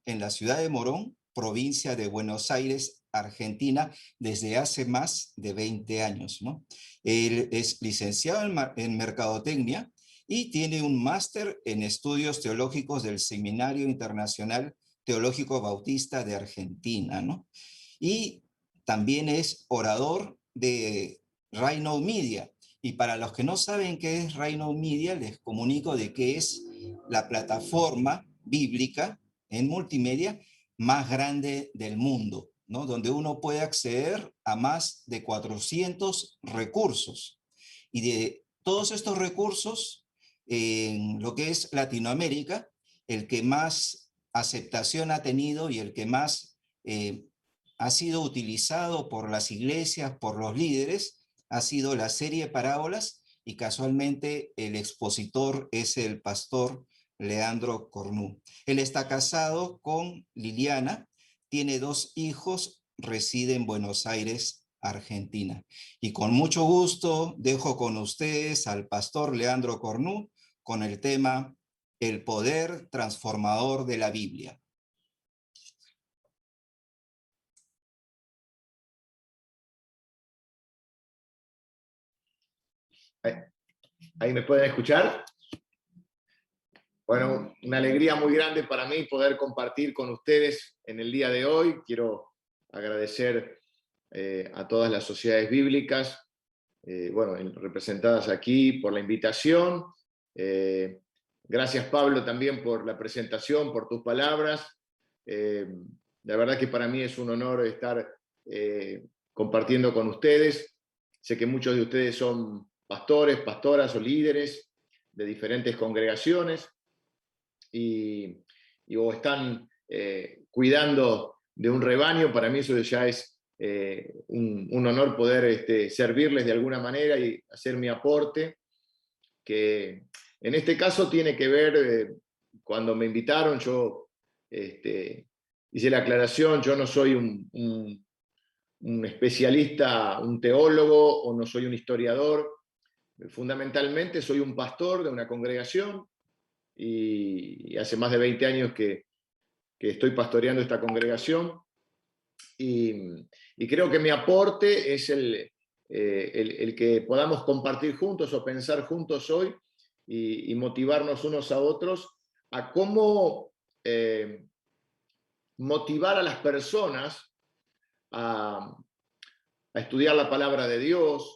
en la ciudad de Morón, provincia de Buenos Aires, Argentina, desde hace más de 20 años, ¿no? Él es licenciado en Mercadotecnia y tiene un máster en estudios teológicos del Seminario Internacional Teológico Bautista de Argentina, ¿no? Y también es orador de Reino Media. Y para los que no saben qué es Reino Media, les comunico de que es la plataforma bíblica en multimedia más grande del mundo, ¿no? Donde uno puede acceder a más de 400 recursos. Y de todos estos recursos, en lo que es Latinoamérica, el que más aceptación ha tenido y el que más ha sido utilizado por las iglesias, por los líderes, ha sido la serie de parábolas, y casualmente el expositor es el pastor Leandro Cornu. Él está casado con Liliana, tiene 2 hijos, reside en Buenos Aires, Argentina. Y con mucho gusto dejo con ustedes al pastor Leandro Cornu con el tema El poder transformador de la Biblia. ¿Ahí me pueden escuchar? Bueno, una alegría muy grande para mí poder compartir con ustedes en el día de hoy. Quiero agradecer a todas las sociedades bíblicas, representadas aquí, por la invitación. Gracias, Pablo, también por la presentación, por tus palabras. La verdad que para mí es un honor estar compartiendo con ustedes. Sé que muchos de ustedes son pastores, pastoras o líderes de diferentes congregaciones o están cuidando de un rebaño. Para mí eso ya es un honor poder servirles de alguna manera y hacer mi aporte, que en este caso tiene que ver, cuando me invitaron, yo hice la aclaración, yo no soy un especialista, un teólogo, o no soy un historiador. Fundamentalmente soy un pastor de una congregación, y hace más de 20 años que estoy pastoreando esta congregación, y creo que mi aporte es el que podamos compartir juntos o pensar juntos hoy, y motivarnos unos a otros a cómo motivar a las personas a estudiar la palabra de Dios,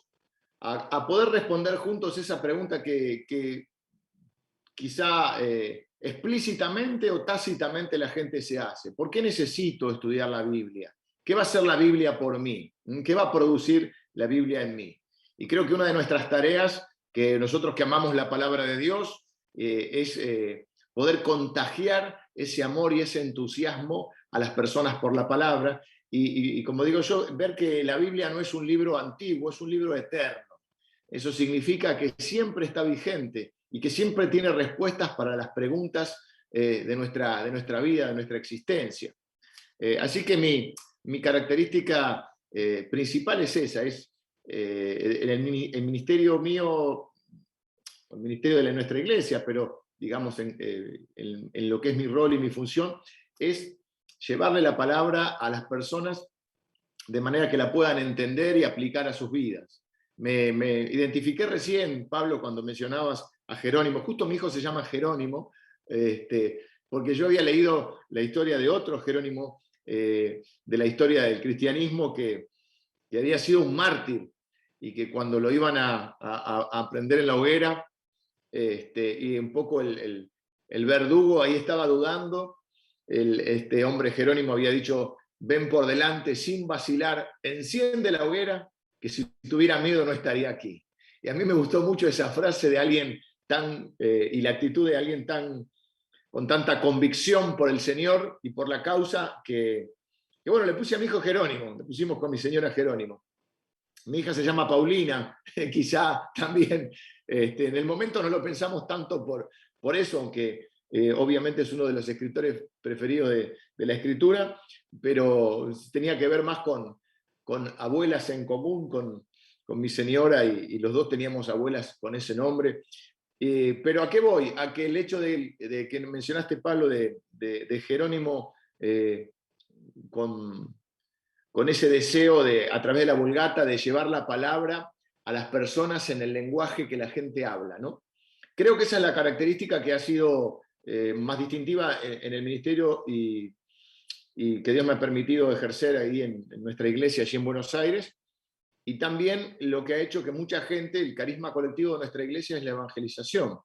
a poder responder juntos esa pregunta que quizá explícitamente o tácitamente la gente se hace. ¿Por qué necesito estudiar la Biblia? ¿Qué va a hacer la Biblia por mí? ¿Qué va a producir la Biblia en mí? Y creo que una de nuestras tareas, que nosotros que amamos la palabra de Dios, es poder contagiar ese amor y ese entusiasmo a las personas por la palabra, y como digo yo, ver que la Biblia no es un libro antiguo, es un libro eterno. Eso significa que siempre está vigente y que siempre tiene respuestas para las preguntas de nuestra vida, de nuestra existencia. Así que mi característica principal es esa, es el ministerio mío, el ministerio de nuestra iglesia, pero digamos en lo que es mi rol y mi función, es llevarle la palabra a las personas de manera que la puedan entender y aplicar a sus vidas. Me identifiqué recién, Pablo, cuando mencionabas a Jerónimo. Justo mi hijo se llama Jerónimo, porque yo había leído la historia de otro Jerónimo, de la historia del cristianismo, que había sido un mártir, y que cuando lo iban a prender en la hoguera, y un poco el verdugo ahí estaba dudando, este hombre Jerónimo había dicho: ven por delante sin vacilar, enciende la hoguera, que si tuviera miedo no estaría aquí. Y a mí me gustó mucho esa frase de alguien y la actitud de alguien con tanta convicción por el Señor y por la causa, que bueno, le puse a mi hijo Jerónimo, le pusimos con mi señora Jerónimo. Mi hija se llama Paulina, quizá también, en el momento no lo pensamos tanto por eso, aunque obviamente es uno de los escritores preferidos de la Escritura, pero tenía que ver más con abuelas en común, con mi señora, y los dos teníamos abuelas con ese nombre. Pero ¿a qué voy? A que el hecho de que mencionaste, Pablo, de Jerónimo, con ese deseo de, a través de la Vulgata, de llevar la palabra a las personas en el lenguaje que la gente habla, ¿no? Creo que esa es la característica que ha sido más distintiva en el ministerio y que Dios me ha permitido ejercer ahí en nuestra iglesia, allí en Buenos Aires, y también lo que ha hecho que mucha gente, el carisma colectivo de nuestra iglesia es la evangelización.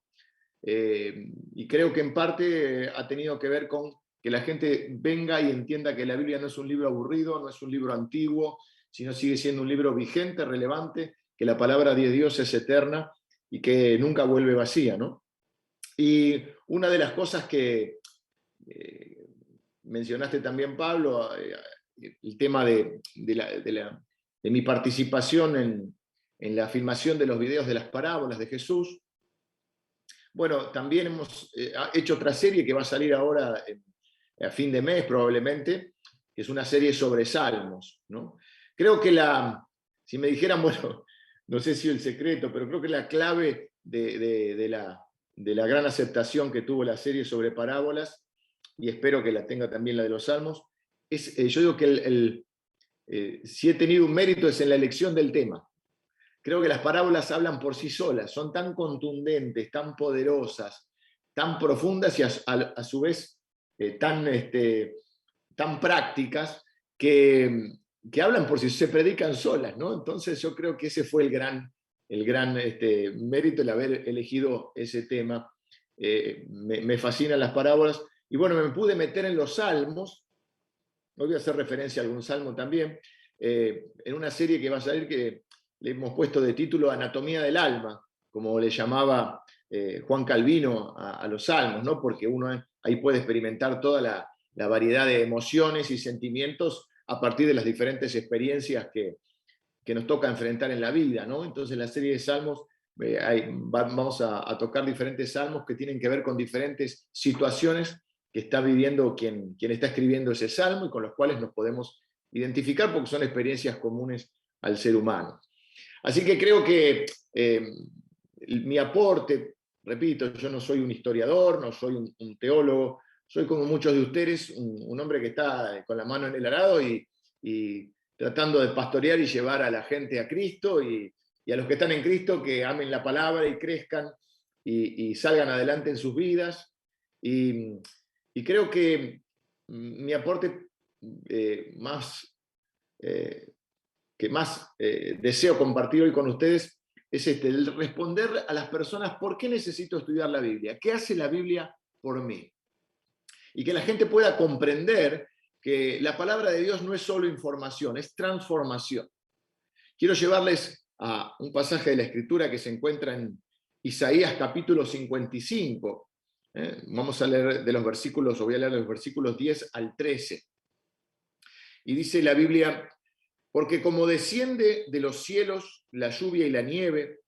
Y creo que en parte ha tenido que ver con que la gente venga y entienda que la Biblia no es un libro aburrido, no es un libro antiguo, sino sigue siendo un libro vigente, relevante, que la palabra de Dios es eterna y que nunca vuelve vacía, ¿no? Y una de las cosas que mencionaste también, Pablo, el tema de mi participación en la filmación de los videos de las parábolas de Jesús. Bueno, también hemos hecho otra serie que va a salir ahora a fin de mes probablemente, que es una serie sobre salmos, ¿no? Creo que si me dijeran, bueno, no sé si el secreto, pero creo que la clave de la gran aceptación que tuvo la serie sobre parábolas, y espero que la tenga también la de los salmos, yo digo que si he tenido un mérito es en la elección del tema. Creo que las parábolas hablan por sí solas, son tan contundentes, tan poderosas, tan profundas y a su vez tan prácticas que hablan por sí, se predican solas, ¿no? Entonces yo creo que ese fue el gran mérito, el haber elegido ese tema. Me fascinan las parábolas y bueno, me pude meter en los salmos. Hoy voy a hacer referencia a algún salmo también, en una serie que va a salir que le hemos puesto de título Anatomía del Alma, como le llamaba Juan Calvino a los salmos, ¿no? Porque uno ahí puede experimentar toda la variedad de emociones y sentimientos a partir de las diferentes experiencias que nos toca enfrentar en la vida, ¿no? Entonces en la serie de salmos vamos a tocar diferentes salmos que tienen que ver con diferentes situaciones que está viviendo quien está escribiendo ese salmo y con los cuales nos podemos identificar porque son experiencias comunes al ser humano. Así que creo que mi aporte, repito, yo no soy un historiador, no soy un teólogo, soy como muchos de ustedes, un hombre que está con la mano en el arado y tratando de pastorear y llevar a la gente a Cristo y a los que están en Cristo que amen la palabra y crezcan y salgan adelante en sus vidas. Y creo que mi aporte que más deseo compartir hoy con ustedes es el responder a las personas por qué necesito estudiar la Biblia, qué hace la Biblia por mí. Y que la gente pueda comprender que la palabra de Dios no es solo información, es transformación. Quiero llevarles a un pasaje de la Escritura que se encuentra en Isaías capítulo 55. Vamos a leer de los versículos, o voy a leer los versículos 10 al 13. Y dice la Biblia: porque como desciende de los cielos la lluvia y la nieve,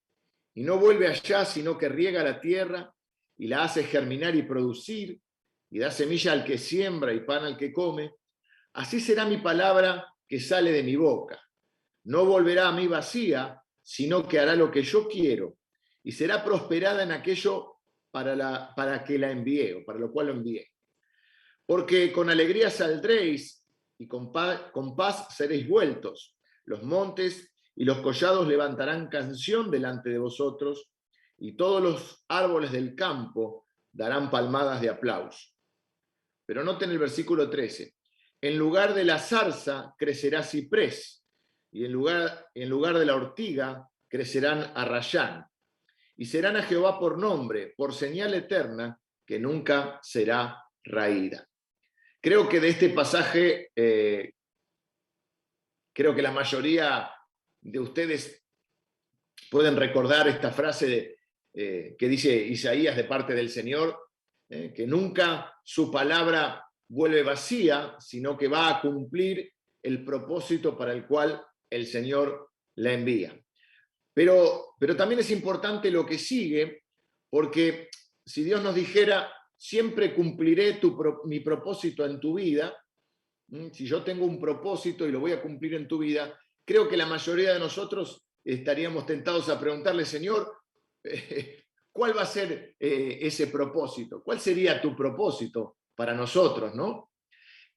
y no vuelve allá, sino que riega la tierra, y la hace germinar y producir, y da semilla al que siembra y pan al que come, así será mi palabra que sale de mi boca. No volverá a mí vacía, sino que hará lo que yo quiero, y será prosperada en aquello para que la envié, o para lo cual lo envié. Porque con alegría saldréis, y con paz seréis vueltos. Los montes y los collados levantarán canción delante de vosotros, y todos los árboles del campo darán palmadas de aplauso. Pero noten el versículo 13. En lugar de la zarza crecerá ciprés, y en lugar de la ortiga crecerán arrayán. Y serán a Jehová por nombre, por señal eterna, que nunca será raída. Creo que de este pasaje, creo que la mayoría de ustedes pueden recordar esta frase que dice Isaías de parte del Señor, que nunca su palabra vuelve vacía, sino que va a cumplir el propósito para el cual el Señor la envía. Pero también es importante lo que sigue, porque si Dios nos dijera: siempre cumpliré mi propósito en tu vida, si yo tengo un propósito y lo voy a cumplir en tu vida, creo que la mayoría de nosotros estaríamos tentados a preguntarle: Señor, ¿cuál va a ser ese propósito? ¿Cuál sería tu propósito para nosotros, no?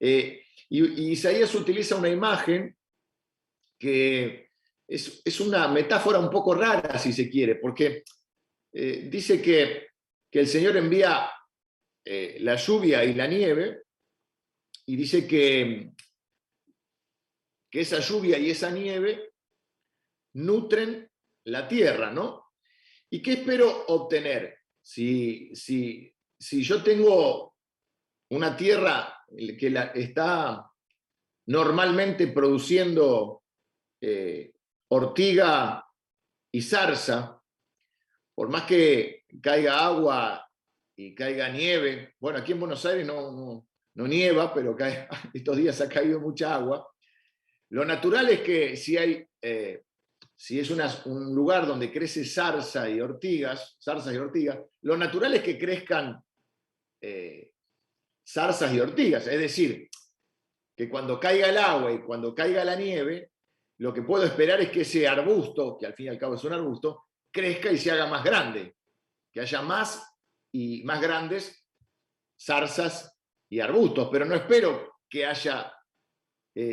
Y Isaías utiliza una imagen que es una metáfora un poco rara, si se quiere, porque dice que el Señor envía la lluvia y la nieve, y dice que esa lluvia y esa nieve nutren la tierra, ¿no? ¿Y qué espero obtener? Si yo tengo una tierra que está normalmente produciendo ortiga y zarza, por más que caiga agua y caiga nieve, bueno, aquí en Buenos Aires no nieva, pero estos días ha caído mucha agua. Lo natural es que si es un lugar donde crece zarzas y ortigas, lo natural es que crezcan zarzas y ortigas. Es decir, que cuando caiga el agua y cuando caiga la nieve, lo que puedo esperar es que ese arbusto, que al fin y al cabo es un arbusto, crezca y se haga más grande, que haya más y más grandes zarzas y arbustos, pero no espero que haya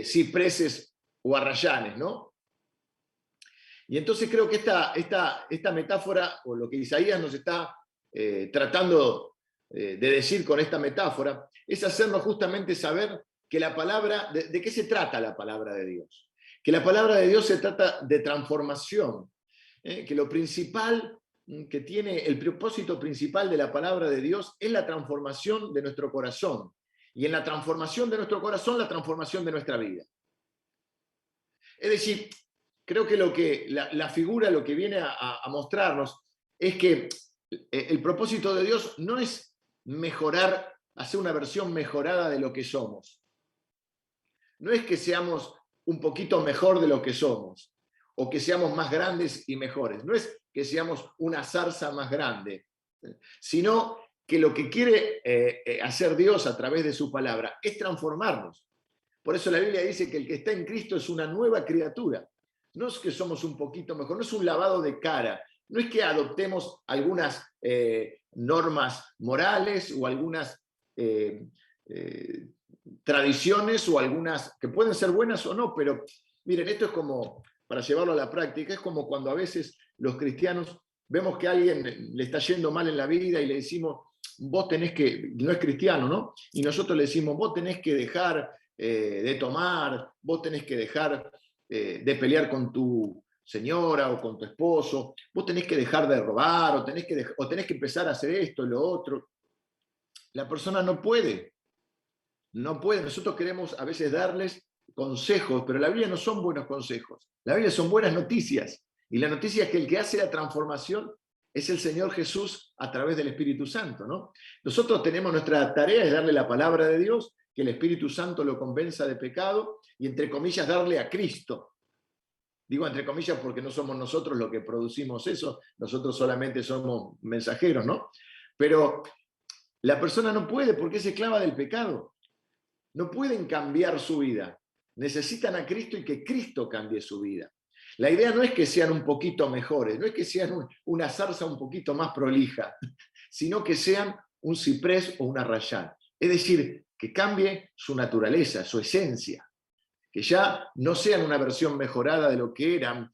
cipreses o arrayanes, ¿no? Y entonces creo que esta metáfora, o lo que Isaías nos está tratando de decir con esta metáfora, es hacernos justamente saber que la palabra, ¿de qué se trata la palabra de Dios? Que la palabra de Dios se trata de transformación, que lo principal que tiene, el propósito principal de la palabra de Dios es la transformación de nuestro corazón. Y en la transformación de nuestro corazón, la transformación de nuestra vida. Es decir, creo que la figura lo que viene a mostrarnos es que el propósito de Dios no es mejorar, hacer una versión mejorada de lo que somos. No es que seamos un poquito mejor de lo que somos, o que seamos más grandes y mejores. No es que seamos una zarza más grande, sino que lo que quiere hacer Dios a través de su palabra es transformarnos. Por eso la Biblia dice que el que está en Cristo es una nueva criatura. No es que somos un poquito mejor, no es un lavado de cara, no es que adoptemos algunas normas morales o algunas tradiciones o algunas que pueden ser buenas o no, pero miren, esto es como, para llevarlo a la práctica, es como cuando a veces los cristianos vemos que a alguien le está yendo mal en la vida y le decimos, vos tenés que, no es cristiano, ¿no? Y nosotros le decimos, vos tenés que dejar de tomar, vos tenés que dejar de pelear con tu señora o con tu esposo, vos tenés que dejar de robar o tenés que empezar a hacer esto y lo otro. La persona no puede. Nosotros queremos a veces darles consejos, pero la Biblia no son buenos consejos. La Biblia son buenas noticias. Y la noticia es que el que hace la transformación es el Señor Jesús a través del Espíritu Santo, ¿no? Nosotros tenemos nuestra tarea es darle la palabra de Dios, que el Espíritu Santo lo convenza de pecado y, entre comillas, darle a Cristo. Digo entre comillas porque no somos nosotros los que producimos eso, nosotros solamente somos mensajeros, ¿no? Pero la persona no puede porque es esclava del pecado. No pueden cambiar su vida. Necesitan a Cristo y que Cristo cambie su vida. La idea no es que sean un poquito mejores, no es que sean una zarza un poquito más prolija, sino que sean un ciprés o un arrayán. Es decir, que cambie su naturaleza, su esencia. Que ya no sean una versión mejorada de lo que eran,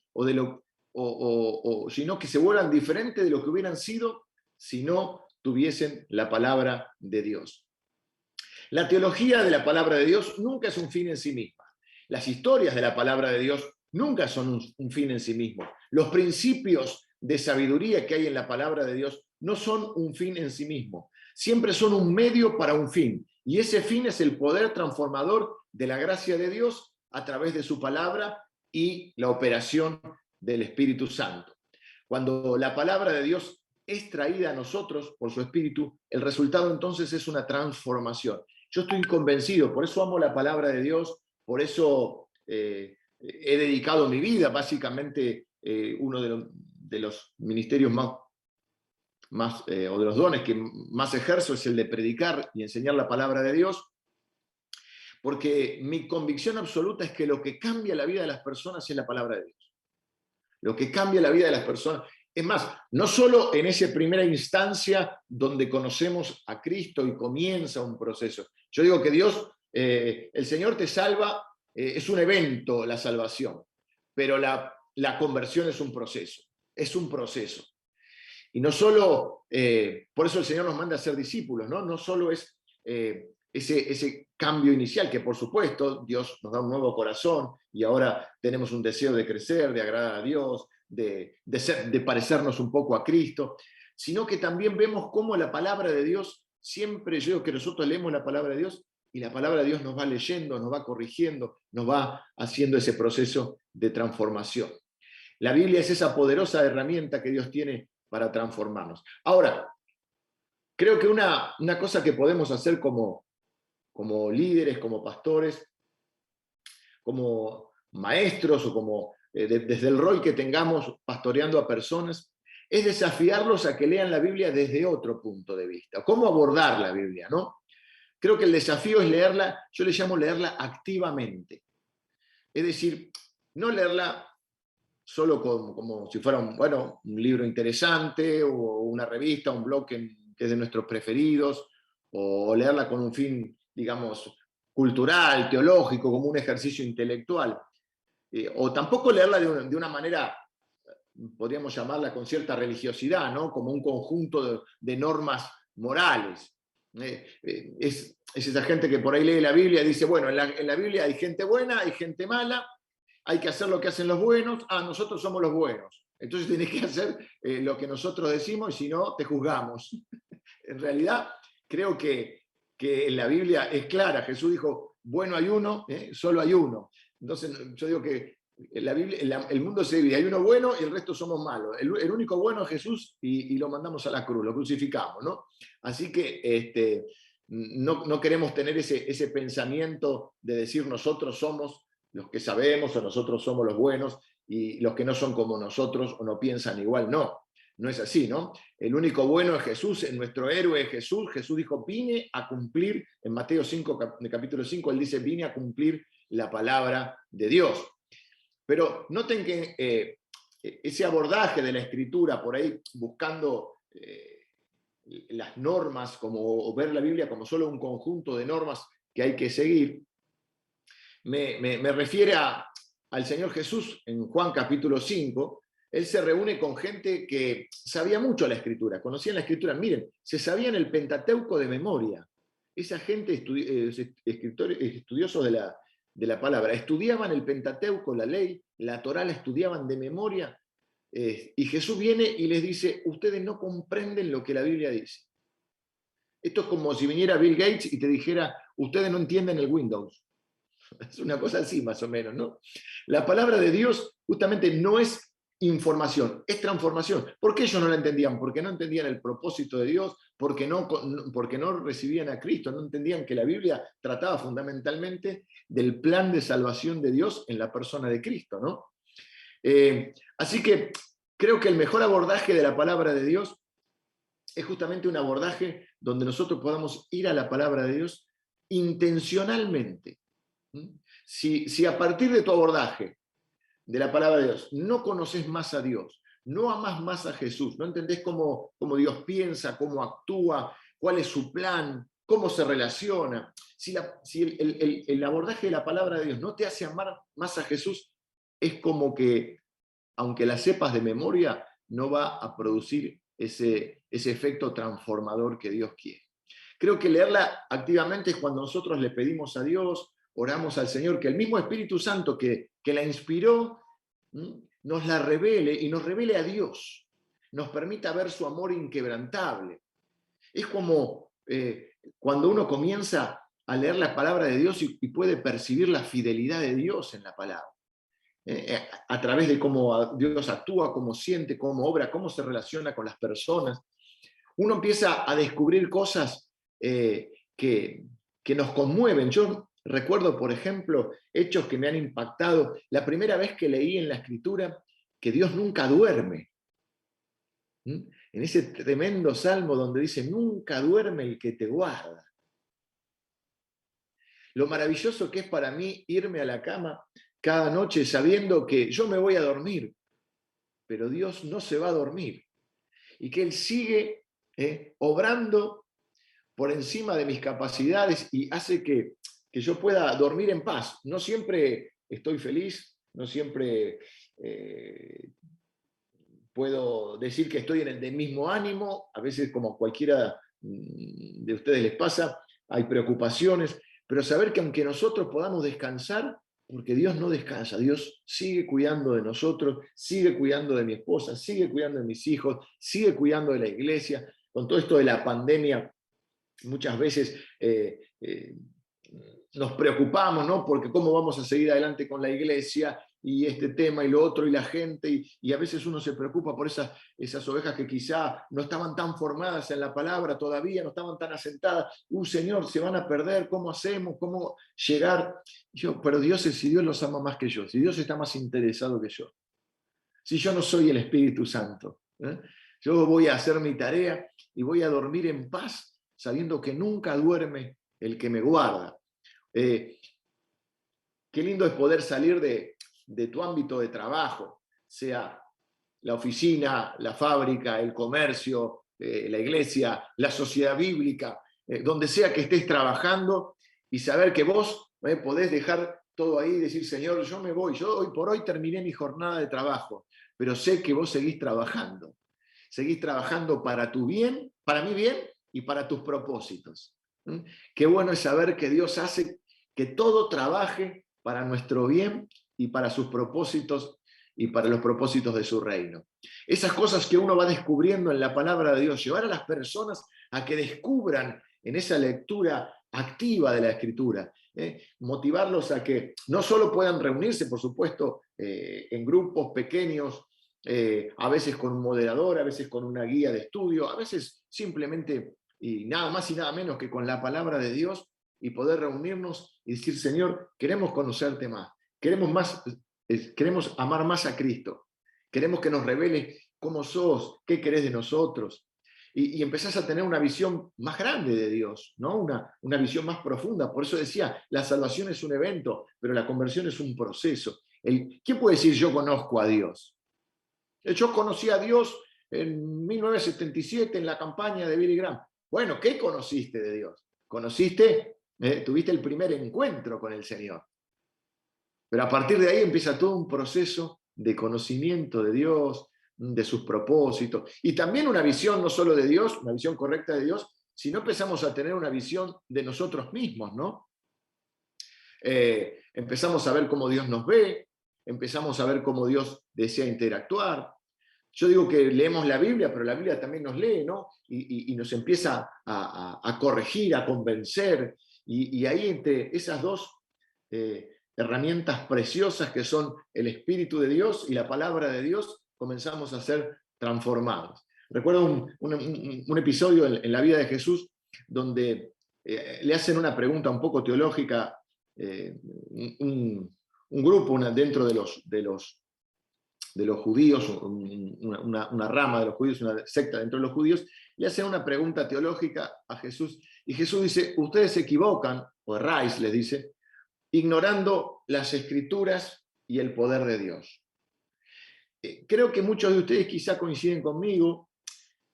sino que se vuelvan diferentes de lo que hubieran sido si no tuviesen la palabra de Dios. La teología de la palabra de Dios nunca es un fin en sí misma. Las historias de la palabra de Dios nunca son un fin en sí mismo. Los principios de sabiduría que hay en la palabra de Dios no son un fin en sí mismo. Siempre son un medio para un fin. Y ese fin es el poder transformador de la gracia de Dios a través de su palabra y la operación del Espíritu Santo. Cuando la palabra de Dios es traída a nosotros por su Espíritu, el resultado entonces es una transformación. Yo estoy convencido, por eso amo la palabra de Dios, por eso he dedicado mi vida, básicamente uno de los ministerios más o de los dones que más ejerzo es el de predicar y enseñar la palabra de Dios, porque mi convicción absoluta es que lo que cambia la vida de las personas es la palabra de Dios. Lo que cambia la vida de las personas, es más, no solo en esa primera instancia donde conocemos a Cristo y comienza un proceso. Yo digo que Dios El Señor te salva, es un evento la salvación, pero la conversión es un proceso, es un proceso. Y no solo, por eso el Señor nos manda a ser discípulos, ¿no? No solo es ese cambio inicial, que por supuesto Dios nos da un nuevo corazón y ahora tenemos un deseo de crecer, de agradar a Dios, de parecernos un poco a Cristo, sino que también vemos cómo la palabra de Dios, siempre yo digo que nosotros leemos la palabra de Dios y la palabra de Dios nos va leyendo, nos va corrigiendo, nos va haciendo ese proceso de transformación. La Biblia es esa poderosa herramienta que Dios tiene para transformarnos. Ahora, creo que una cosa que podemos hacer como líderes, como pastores, como maestros o como desde el rol que tengamos pastoreando a personas, es desafiarlos a que lean la Biblia desde otro punto de vista. ¿Cómo abordar la Biblia, no? Creo que el desafío es leerla, yo le llamo leerla activamente. Es decir, no leerla solo como si fuera un libro interesante o una revista, un blog que es de nuestros preferidos, o leerla con un fin, digamos, cultural, teológico, como un ejercicio intelectual. O tampoco leerla de una manera, podríamos llamarla con cierta religiosidad, ¿no? Como un conjunto de normas morales. Es esa gente que por ahí lee la Biblia y dice, bueno, en la Biblia hay gente buena, hay gente mala, hay que hacer lo que hacen los buenos, nosotros somos los buenos. Entonces tenés que hacer lo que nosotros decimos y si no, te juzgamos. En realidad, creo que en la Biblia es clara. Jesús dijo, bueno hay uno, solo hay uno. Entonces yo digo que en la Biblia, el mundo se divide, hay uno bueno y el resto somos malos. El único bueno es Jesús y lo mandamos a la cruz, lo crucificamos, ¿no? Así que no queremos tener ese pensamiento de decir nosotros somos los que sabemos o nosotros somos los buenos y los que no son como nosotros o no piensan igual. No, no es así, ¿no? El único bueno es Jesús, nuestro héroe es Jesús. Jesús dijo, vine a cumplir, en Mateo 5, capítulo 5, él dice, vine a cumplir la palabra de Dios. Pero noten que ese abordaje de la escritura, por ahí buscando las normas, o ver la Biblia como solo un conjunto de normas que hay que seguir, me refiere al Señor Jesús en Juan capítulo 5. Él se reúne con gente que sabía mucho la Escritura, conocían la Escritura. Miren, se sabían el Pentateuco de memoria. Esa gente, estudiosos de la palabra, estudiaban el Pentateuco, la ley, la Torá la estudiaban de memoria. Y Jesús viene y les dice, ustedes no comprenden lo que la Biblia dice. Esto es como si viniera Bill Gates y te dijera, ustedes no entienden el Windows. Es una cosa así, más o menos, ¿no? La palabra de Dios justamente no es información, es transformación. ¿Por qué ellos no la entendían? Porque no entendían el propósito de Dios, porque no recibían a Cristo, no entendían que la Biblia trataba fundamentalmente del plan de salvación de Dios en la persona de Cristo, ¿no? Así que creo que el mejor abordaje de la palabra de Dios es justamente un abordaje donde nosotros podamos ir a la palabra de Dios intencionalmente. Si a partir de tu abordaje de la palabra de Dios no conoces más a Dios, no amás más a Jesús, no entendés cómo Dios piensa, cómo actúa, cuál es su plan, cómo se relaciona, si el abordaje de la palabra de Dios no te hace amar más a Jesús, es como que, aunque la sepas de memoria, no va a producir ese efecto transformador que Dios quiere. Creo que leerla activamente es cuando nosotros le pedimos a Dios, oramos al Señor, que el mismo Espíritu Santo que la inspiró, nos la revele y nos revele a Dios, nos permita ver su amor inquebrantable. Es como cuando uno comienza a leer la palabra de Dios y puede percibir la fidelidad de Dios en la palabra. A través de cómo Dios actúa, cómo siente, cómo obra, cómo se relaciona con las personas. Uno empieza a descubrir cosas que nos conmueven. Yo recuerdo, por ejemplo, hechos que me han impactado. La primera vez que leí en la Escritura que Dios nunca duerme. En ese tremendo salmo donde dice, nunca duerme el que te guarda. Lo maravilloso que es para mí irme a la cama cada noche sabiendo que yo me voy a dormir, pero Dios no se va a dormir. Y que Él sigue obrando por encima de mis capacidades y hace que que yo pueda dormir en paz. No siempre estoy feliz, no siempre puedo decir que estoy en el mismo ánimo, a veces como cualquiera de ustedes les pasa, hay preocupaciones, pero saber que aunque nosotros podamos descansar, porque Dios no descansa, Dios sigue cuidando de nosotros, sigue cuidando de mi esposa, sigue cuidando de mis hijos, sigue cuidando de la iglesia. Con todo esto de la pandemia, muchas veces nos preocupamos, ¿no? Porque cómo vamos a seguir adelante con la iglesia y este tema y lo otro y la gente, y a veces uno se preocupa por esas ovejas que quizá no estaban tan formadas en la palabra todavía, no estaban tan asentadas. Señor, se van a perder, ¿cómo hacemos? ¿Cómo llegar? Pero Dios, si Dios los ama más que yo, si Dios está más interesado que yo, si yo no soy el Espíritu Santo, yo voy a hacer mi tarea y voy a dormir en paz, sabiendo que nunca duerme el que me guarda. Qué lindo es poder salir de tu ámbito de trabajo, sea la oficina, la fábrica, el comercio, la iglesia, la sociedad bíblica, donde sea que estés trabajando, y saber que vos podés dejar todo ahí y decir, Señor, yo me voy, yo hoy por hoy terminé mi jornada de trabajo, pero sé que vos seguís trabajando para tu bien, para mi bien y para tus propósitos. Qué bueno es saber que Dios hace que todo trabaje para nuestro bien y para sus propósitos y para los propósitos de su reino. Esas cosas que uno va descubriendo en la palabra de Dios, llevar a las personas a que descubran en esa lectura activa de la Escritura, motivarlos a que no solo puedan reunirse, por supuesto, en grupos pequeños, a veces con un moderador, a veces con una guía de estudio, a veces simplemente y nada más y nada menos que con la palabra de Dios, y poder reunirnos y decir, Señor, queremos conocerte más, queremos amar más a Cristo, queremos que nos revele cómo sos, qué querés de nosotros, y empezás a tener una visión más grande de Dios, ¿no? Una visión más profunda. Por eso decía, la salvación es un evento, pero la conversión es un proceso. ¿Quién puede decir yo conozco a Dios? Yo conocí a Dios en 1977 en la campaña de Billy Graham. Bueno, ¿qué conociste de Dios? Tuviste el primer encuentro con el Señor. Pero a partir de ahí empieza todo un proceso de conocimiento de Dios, de sus propósitos, y también una visión no solo de Dios, una visión correcta de Dios, sino empezamos a tener una visión de nosotros mismos, ¿no? Empezamos a ver cómo Dios nos ve, empezamos a ver cómo Dios desea interactuar. Yo digo que leemos la Biblia, pero la Biblia también nos lee, ¿no? Y nos empieza a corregir, a convencer, y ahí entre esas dos herramientas preciosas que son el Espíritu de Dios y la palabra de Dios, comenzamos a ser transformados. Recuerdo un episodio en la vida de Jesús donde le hacen una pregunta un poco teológica, un grupo dentro de los judíos, una rama de los judíos, una secta dentro de los judíos, le hacen una pregunta teológica a Jesús, y Jesús dice, ustedes se equivocan, o erráis, les dice, ignorando las Escrituras y el poder de Dios. Creo que muchos de ustedes quizá coinciden conmigo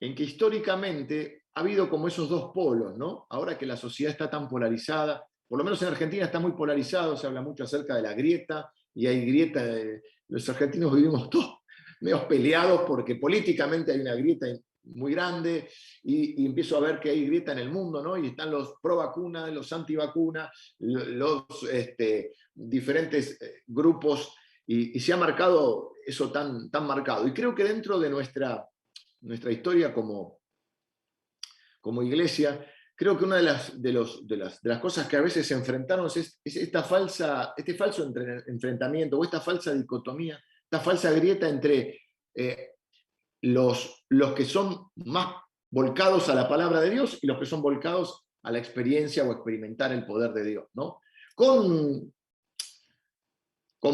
en que históricamente ha habido como esos dos polos, ¿no? Ahora que la sociedad está tan polarizada, por lo menos en Argentina está muy polarizado, se habla mucho acerca de la grieta, y hay grieta, los argentinos vivimos todos medio peleados porque políticamente hay una grieta muy grande, y empiezo a ver que hay grieta en el mundo, ¿no? Y están los pro vacuna, los anti vacuna, los diferentes grupos, y se ha marcado eso tan marcado. Y creo que dentro de nuestra historia como iglesia, creo que una de las cosas que a veces se enfrentaron es este falso enfrentamiento, o esta falsa dicotomía, esta falsa grieta entre los que son más volcados a la palabra de Dios y los que son volcados a la experiencia o experimentar el poder de Dios, ¿no? Con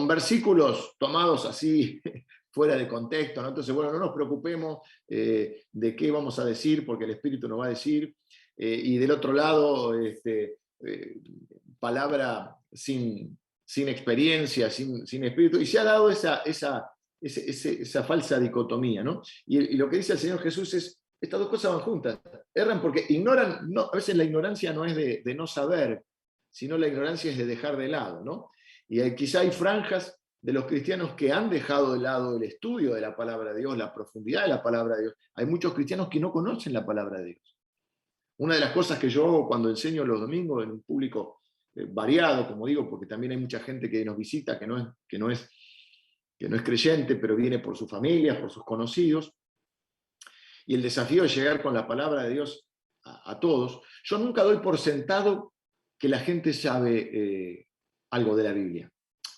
versículos tomados así fuera de contexto, ¿no? Entonces, bueno, no nos preocupemos de qué vamos a decir, porque el Espíritu nos va a decir, y del otro lado, palabra sin experiencia, sin Espíritu, y se ha dado esa falsa dicotomía, ¿no? Y lo que dice el Señor Jesús es, estas dos cosas van juntas, erran porque ignoran, no, a veces la ignorancia no es de no saber, sino la ignorancia es de dejar de lado, ¿no? Y quizá hay franjas de los cristianos que han dejado de lado el estudio de la palabra de Dios, la profundidad de la palabra de Dios. Hay muchos cristianos que no conocen la palabra de Dios. Una de las cosas que yo hago cuando enseño los domingos en un público variado, como digo, porque también hay mucha gente que nos visita que no es creyente, pero viene por sus familias, por sus conocidos, y el desafío es llegar con la palabra de Dios a todos. Yo nunca doy por sentado que la gente sabe algo de la Biblia.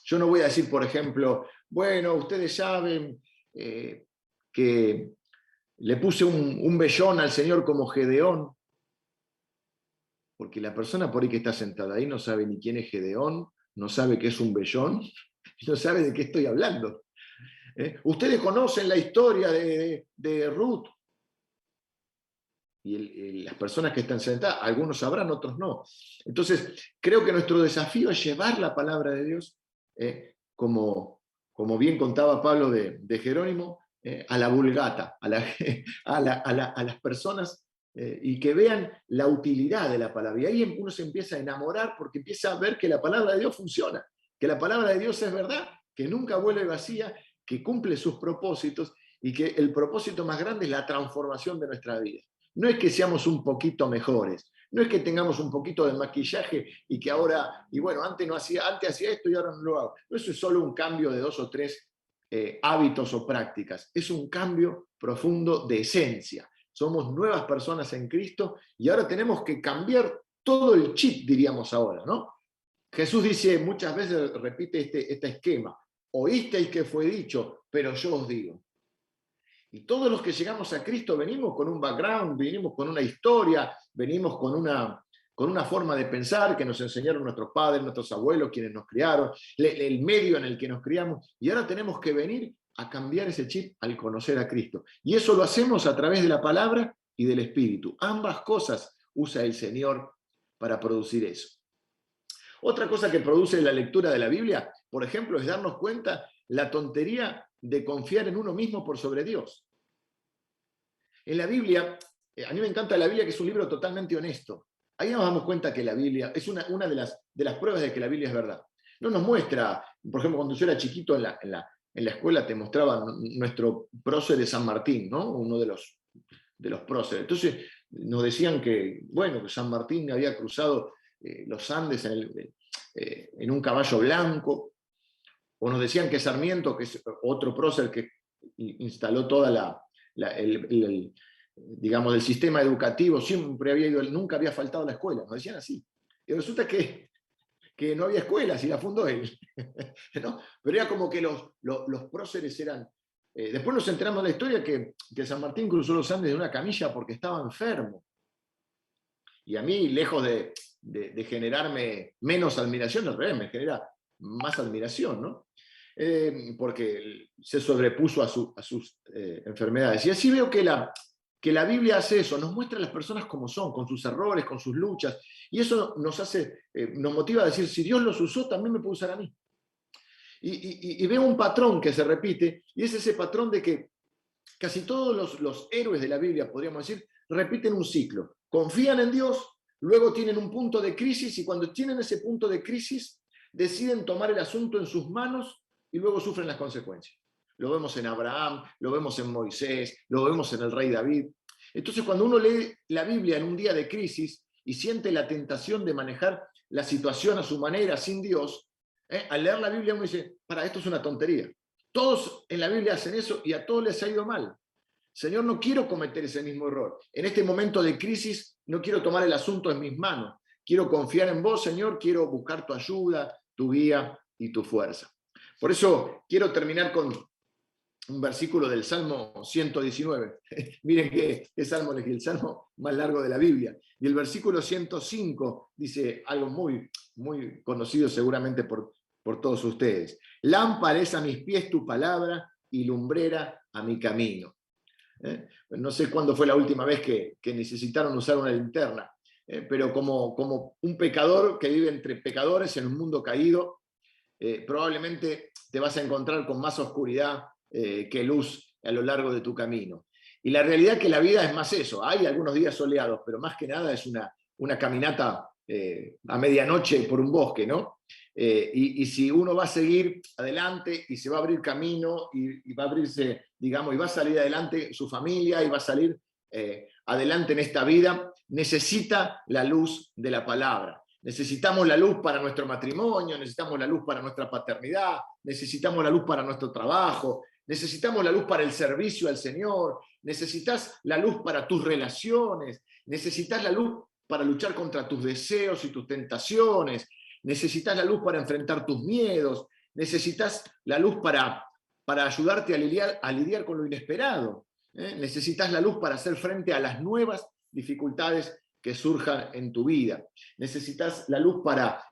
Yo no voy a decir, por ejemplo, bueno, ustedes saben que le puse un vellón al Señor como Gedeón, porque la persona por ahí que está sentada ahí no sabe ni quién es Gedeón, no sabe qué es un vellón, y no sabe de qué estoy hablando. Ustedes conocen la historia de Ruth, y las personas que están sentadas, algunos sabrán, otros no. Entonces, creo que nuestro desafío es llevar la palabra de Dios, como bien contaba Pablo de Jerónimo, a la vulgata, a las personas, y que vean la utilidad de la palabra. Y ahí uno se empieza a enamorar porque empieza a ver que la palabra de Dios funciona, que la palabra de Dios es verdad, que nunca vuelve vacía, que cumple sus propósitos y que el propósito más grande es la transformación de nuestra vida. No es que seamos un poquito mejores, no es que tengamos un poquito de maquillaje y que ahora, y bueno, antes hacía esto y ahora no lo hago. No, eso es solo un cambio de 2 o 3 hábitos o prácticas, es un cambio profundo de esencia. Somos nuevas personas en Cristo y ahora tenemos que cambiar todo el chip, diríamos ahora, ¿no? Jesús dice, muchas veces repite este esquema: oísteis que fue dicho, pero yo os digo. Y todos los que llegamos a Cristo venimos con un background, venimos con una historia, venimos con una forma de pensar que nos enseñaron nuestros padres, nuestros abuelos, quienes nos criaron, el medio en el que nos criamos, y ahora tenemos que venir a cambiar ese chip al conocer a Cristo. Y eso lo hacemos a través de la palabra y del Espíritu. Ambas cosas usa el Señor para producir eso. Otra cosa que produce la lectura de la Biblia, por ejemplo, es darnos cuenta la tontería de confiar en uno mismo por sobre Dios. En la Biblia, a mí me encanta la Biblia, que es un libro totalmente honesto. Ahí nos damos cuenta que la Biblia es una de las pruebas de que la Biblia es verdad. No nos muestra, por ejemplo, cuando yo era chiquito en la escuela te mostraban nuestro prócer de San Martín, ¿no? Uno de los próceres. Entonces nos decían que, bueno, que San Martín había cruzado los Andes en un caballo blanco, o nos decían que Sarmiento, que es otro prócer que instaló toda digamos, el sistema educativo, siempre había ido, nunca había faltado a la escuela, nos decían así. Y resulta que no había escuelas y la fundó él. ¿No? Pero era como que los próceres eran... después nos enteramos de la historia que San Martín cruzó los Andes de una camilla porque estaba enfermo. Y a mí, lejos de generarme menos admiración, al revés, me genera más admiración, ¿no? Porque se sobrepuso a sus enfermedades. Y así veo que la Biblia hace eso, nos muestra a las personas como son, con sus errores, con sus luchas, y eso nos motiva a decir, si Dios los usó, también me puede usar a mí. Y veo un patrón que se repite, y es ese patrón de que casi todos los héroes de la Biblia, podríamos decir, repiten un ciclo. Confían en Dios, luego tienen un punto de crisis, y cuando tienen ese punto de crisis, deciden tomar el asunto en sus manos y luego sufren las consecuencias. Lo vemos en Abraham, lo vemos en Moisés, lo vemos en el rey David. Entonces, cuando uno lee la Biblia en un día de crisis y siente la tentación de manejar la situación a su manera, sin Dios, al leer la Biblia uno dice, esto es una tontería. Todos en la Biblia hacen eso y a todos les ha ido mal. Señor, no quiero cometer ese mismo error. En este momento de crisis no quiero tomar el asunto en mis manos. Quiero confiar en vos, Señor, quiero buscar tu ayuda, tu guía y tu fuerza. Por eso quiero terminar con un versículo del Salmo 119. Miren qué salmo elegí, el salmo más largo de la Biblia. Y el versículo 105 dice algo muy, muy conocido seguramente por todos ustedes. Lámpara es a mis pies tu palabra y lumbrera a mi camino. No sé cuándo fue la última vez que necesitaron usar una linterna, pero como un pecador que vive entre pecadores en un mundo caído, probablemente te vas a encontrar con más oscuridad que luz a lo largo de tu camino. Y la realidad es que la vida es más eso. Hay algunos días soleados, pero más que nada es una caminata a medianoche por un bosque, ¿no? Y si uno va a seguir adelante y se va a abrir camino y va a abrirse, digamos, y va a salir adelante su familia y va a salir adelante en esta vida, necesita la luz de la palabra. Necesitamos la luz para nuestro matrimonio, necesitamos la luz para nuestra paternidad, necesitamos la luz para nuestro trabajo, necesitamos la luz para el servicio al Señor, necesitas la luz para tus relaciones, necesitas la luz para luchar contra tus deseos y tus tentaciones, necesitas la luz para enfrentar tus miedos, necesitas la luz para ayudarte a lidiar con lo inesperado, necesitas la luz para hacer frente a las nuevas dificultades que surjan en tu vida, necesitas la luz para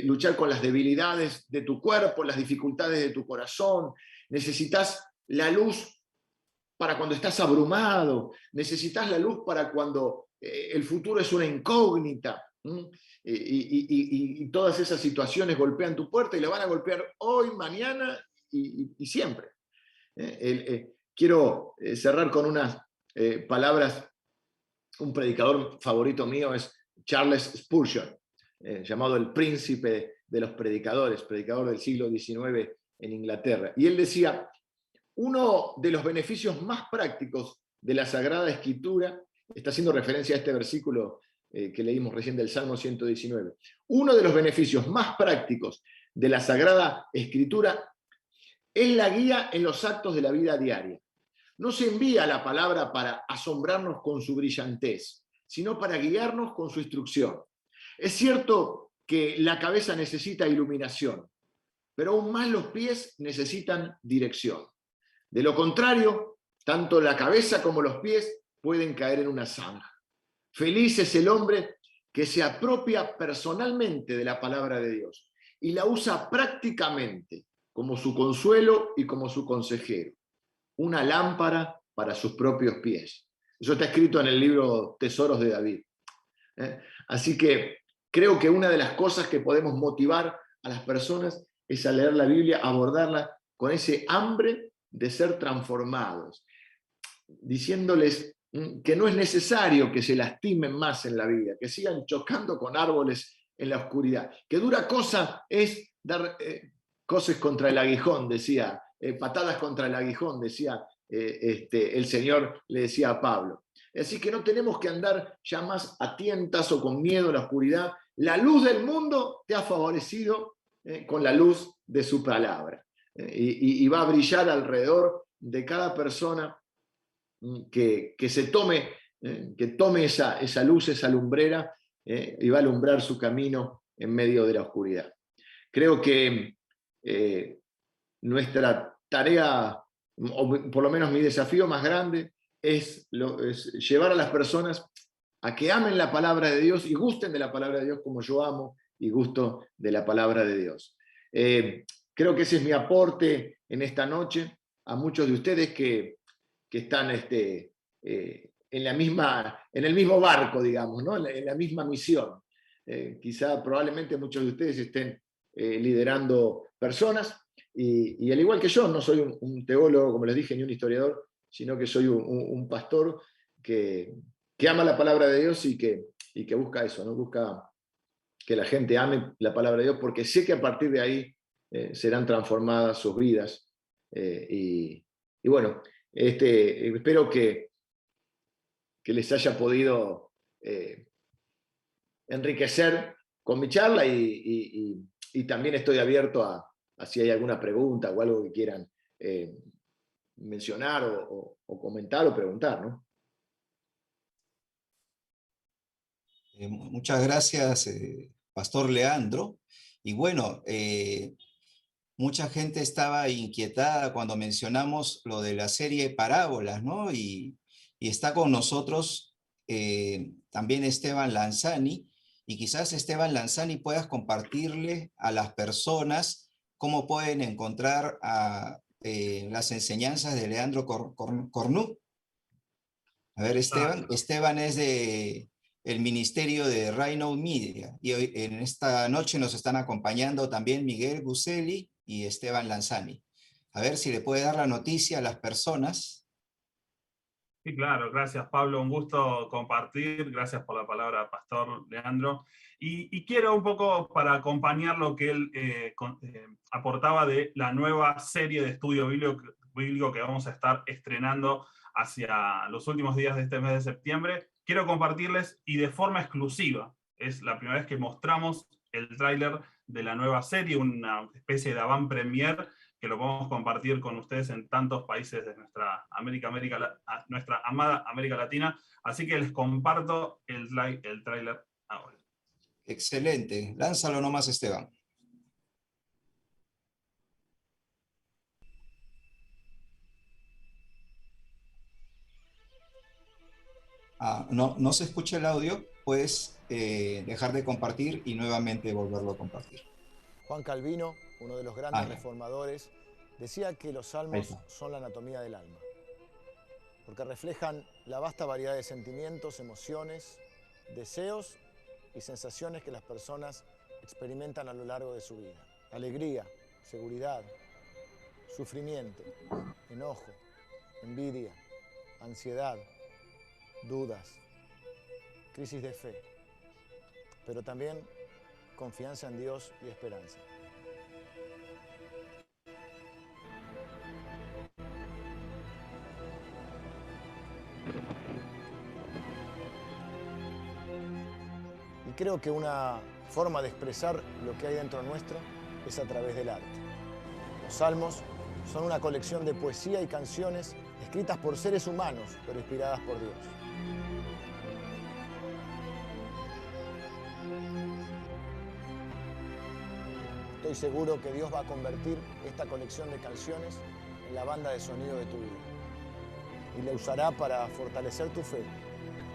luchar con las debilidades de tu cuerpo, las dificultades de tu corazón, necesitas la luz para cuando estás abrumado, necesitas la luz para cuando el futuro es una incógnita, y todas esas situaciones golpean tu puerta y la van a golpear hoy, mañana y siempre. Quiero cerrar con unas palabras. Un predicador favorito mío es Charles Spurgeon, llamado el príncipe de los predicadores, predicador del siglo XIX en Inglaterra. Y él decía, uno de los beneficios más prácticos de la Sagrada Escritura, está haciendo referencia a este versículo que leímos recién del Salmo 119, uno de los beneficios más prácticos de la Sagrada Escritura es la guía en los actos de la vida diaria. No se envía la palabra para asombrarnos con su brillantez, sino para guiarnos con su instrucción. Es cierto que la cabeza necesita iluminación, pero aún más los pies necesitan dirección. De lo contrario, tanto la cabeza como los pies pueden caer en una zanja. Feliz es el hombre que se apropia personalmente de la palabra de Dios y la usa prácticamente como su consuelo y como su consejero. Una lámpara para sus propios pies. Eso está escrito en el libro Tesoros de David. Así que creo que una de las cosas que podemos motivar a las personas es a leer la Biblia, abordarla con ese hambre de ser transformados, diciéndoles que no es necesario que se lastimen más en la vida, que sigan chocando con árboles en la oscuridad, que dura cosa es dar cosas contra el aguijón, decía, patadas contra el aguijón, decía el Señor, le decía a Pablo. Así que no tenemos que andar ya más a tientas o con miedo a la oscuridad. La luz del mundo te ha favorecido con la luz de su palabra. Y va a brillar alrededor de cada persona que tome esa luz, esa lumbrera, y va a alumbrar su camino en medio de la oscuridad. Creo que nuestra tarea, o por lo menos mi desafío más grande, es llevar a las personas a que amen la palabra de Dios y gusten de la palabra de Dios como yo amo y gusto de la palabra de Dios. Creo que ese es mi aporte en esta noche a muchos de ustedes que están en el mismo barco, digamos, ¿no? en la misma misión. Quizá probablemente muchos de ustedes estén liderando personas y al igual que yo, no soy un teólogo, como les dije, ni un historiador, sino que soy un pastor que ama la palabra de Dios y que busca eso, ¿no? Busca que la gente ame la palabra de Dios, porque sé que a partir de ahí serán transformadas sus vidas. Y bueno, espero que les haya podido enriquecer con mi charla y también estoy abierto a si hay alguna pregunta o algo que quieran mencionar o comentar o preguntar, ¿no? Muchas gracias, Pastor Leandro. Y bueno, mucha gente estaba inquietada cuando mencionamos lo de la serie Parábolas, ¿no? Y está con nosotros también Esteban Lanzani, y quizás Esteban Lanzani puedas compartirle a las personas cómo pueden encontrar las enseñanzas de Leandro Cornu. A ver, Esteban es de el Ministerio de Rhino Media, y hoy, en esta noche nos están acompañando también Miguel Buselli y Esteban Lanzani. A ver si le puede dar la noticia a las personas. Sí, claro, gracias Pablo, un gusto compartir, gracias por la palabra, Pastor Leandro. Y quiero un poco para acompañar lo que él aportaba de la nueva serie de estudio bíblico que vamos a estar estrenando hacia los últimos días de este mes de septiembre, quiero compartirles, y de forma exclusiva, es la primera vez que mostramos el tráiler de la nueva serie, una especie de avant premier, que lo podemos compartir con ustedes en tantos países de nuestra nuestra amada América Latina. Así que les comparto el tráiler ahora. Excelente. Lánzalo nomás, Esteban. No se escucha el audio, puedes dejar de compartir y nuevamente volverlo a compartir. Juan Calvino, uno de los grandes reformadores, decía que los salmos son la anatomía del alma, porque reflejan la vasta variedad de sentimientos, emociones, deseos y sensaciones que las personas experimentan a lo largo de su vida. Alegría, seguridad, sufrimiento, enojo, envidia, ansiedad, dudas, crisis de fe, pero también confianza en Dios y esperanza. Y creo que una forma de expresar lo que hay dentro nuestro es a través del arte. Los salmos son una colección de poesía y canciones escritas por seres humanos, pero inspiradas por Dios. Estoy seguro que Dios va a convertir esta colección de canciones en la banda de sonido de tu vida. Y la usará para fortalecer tu fe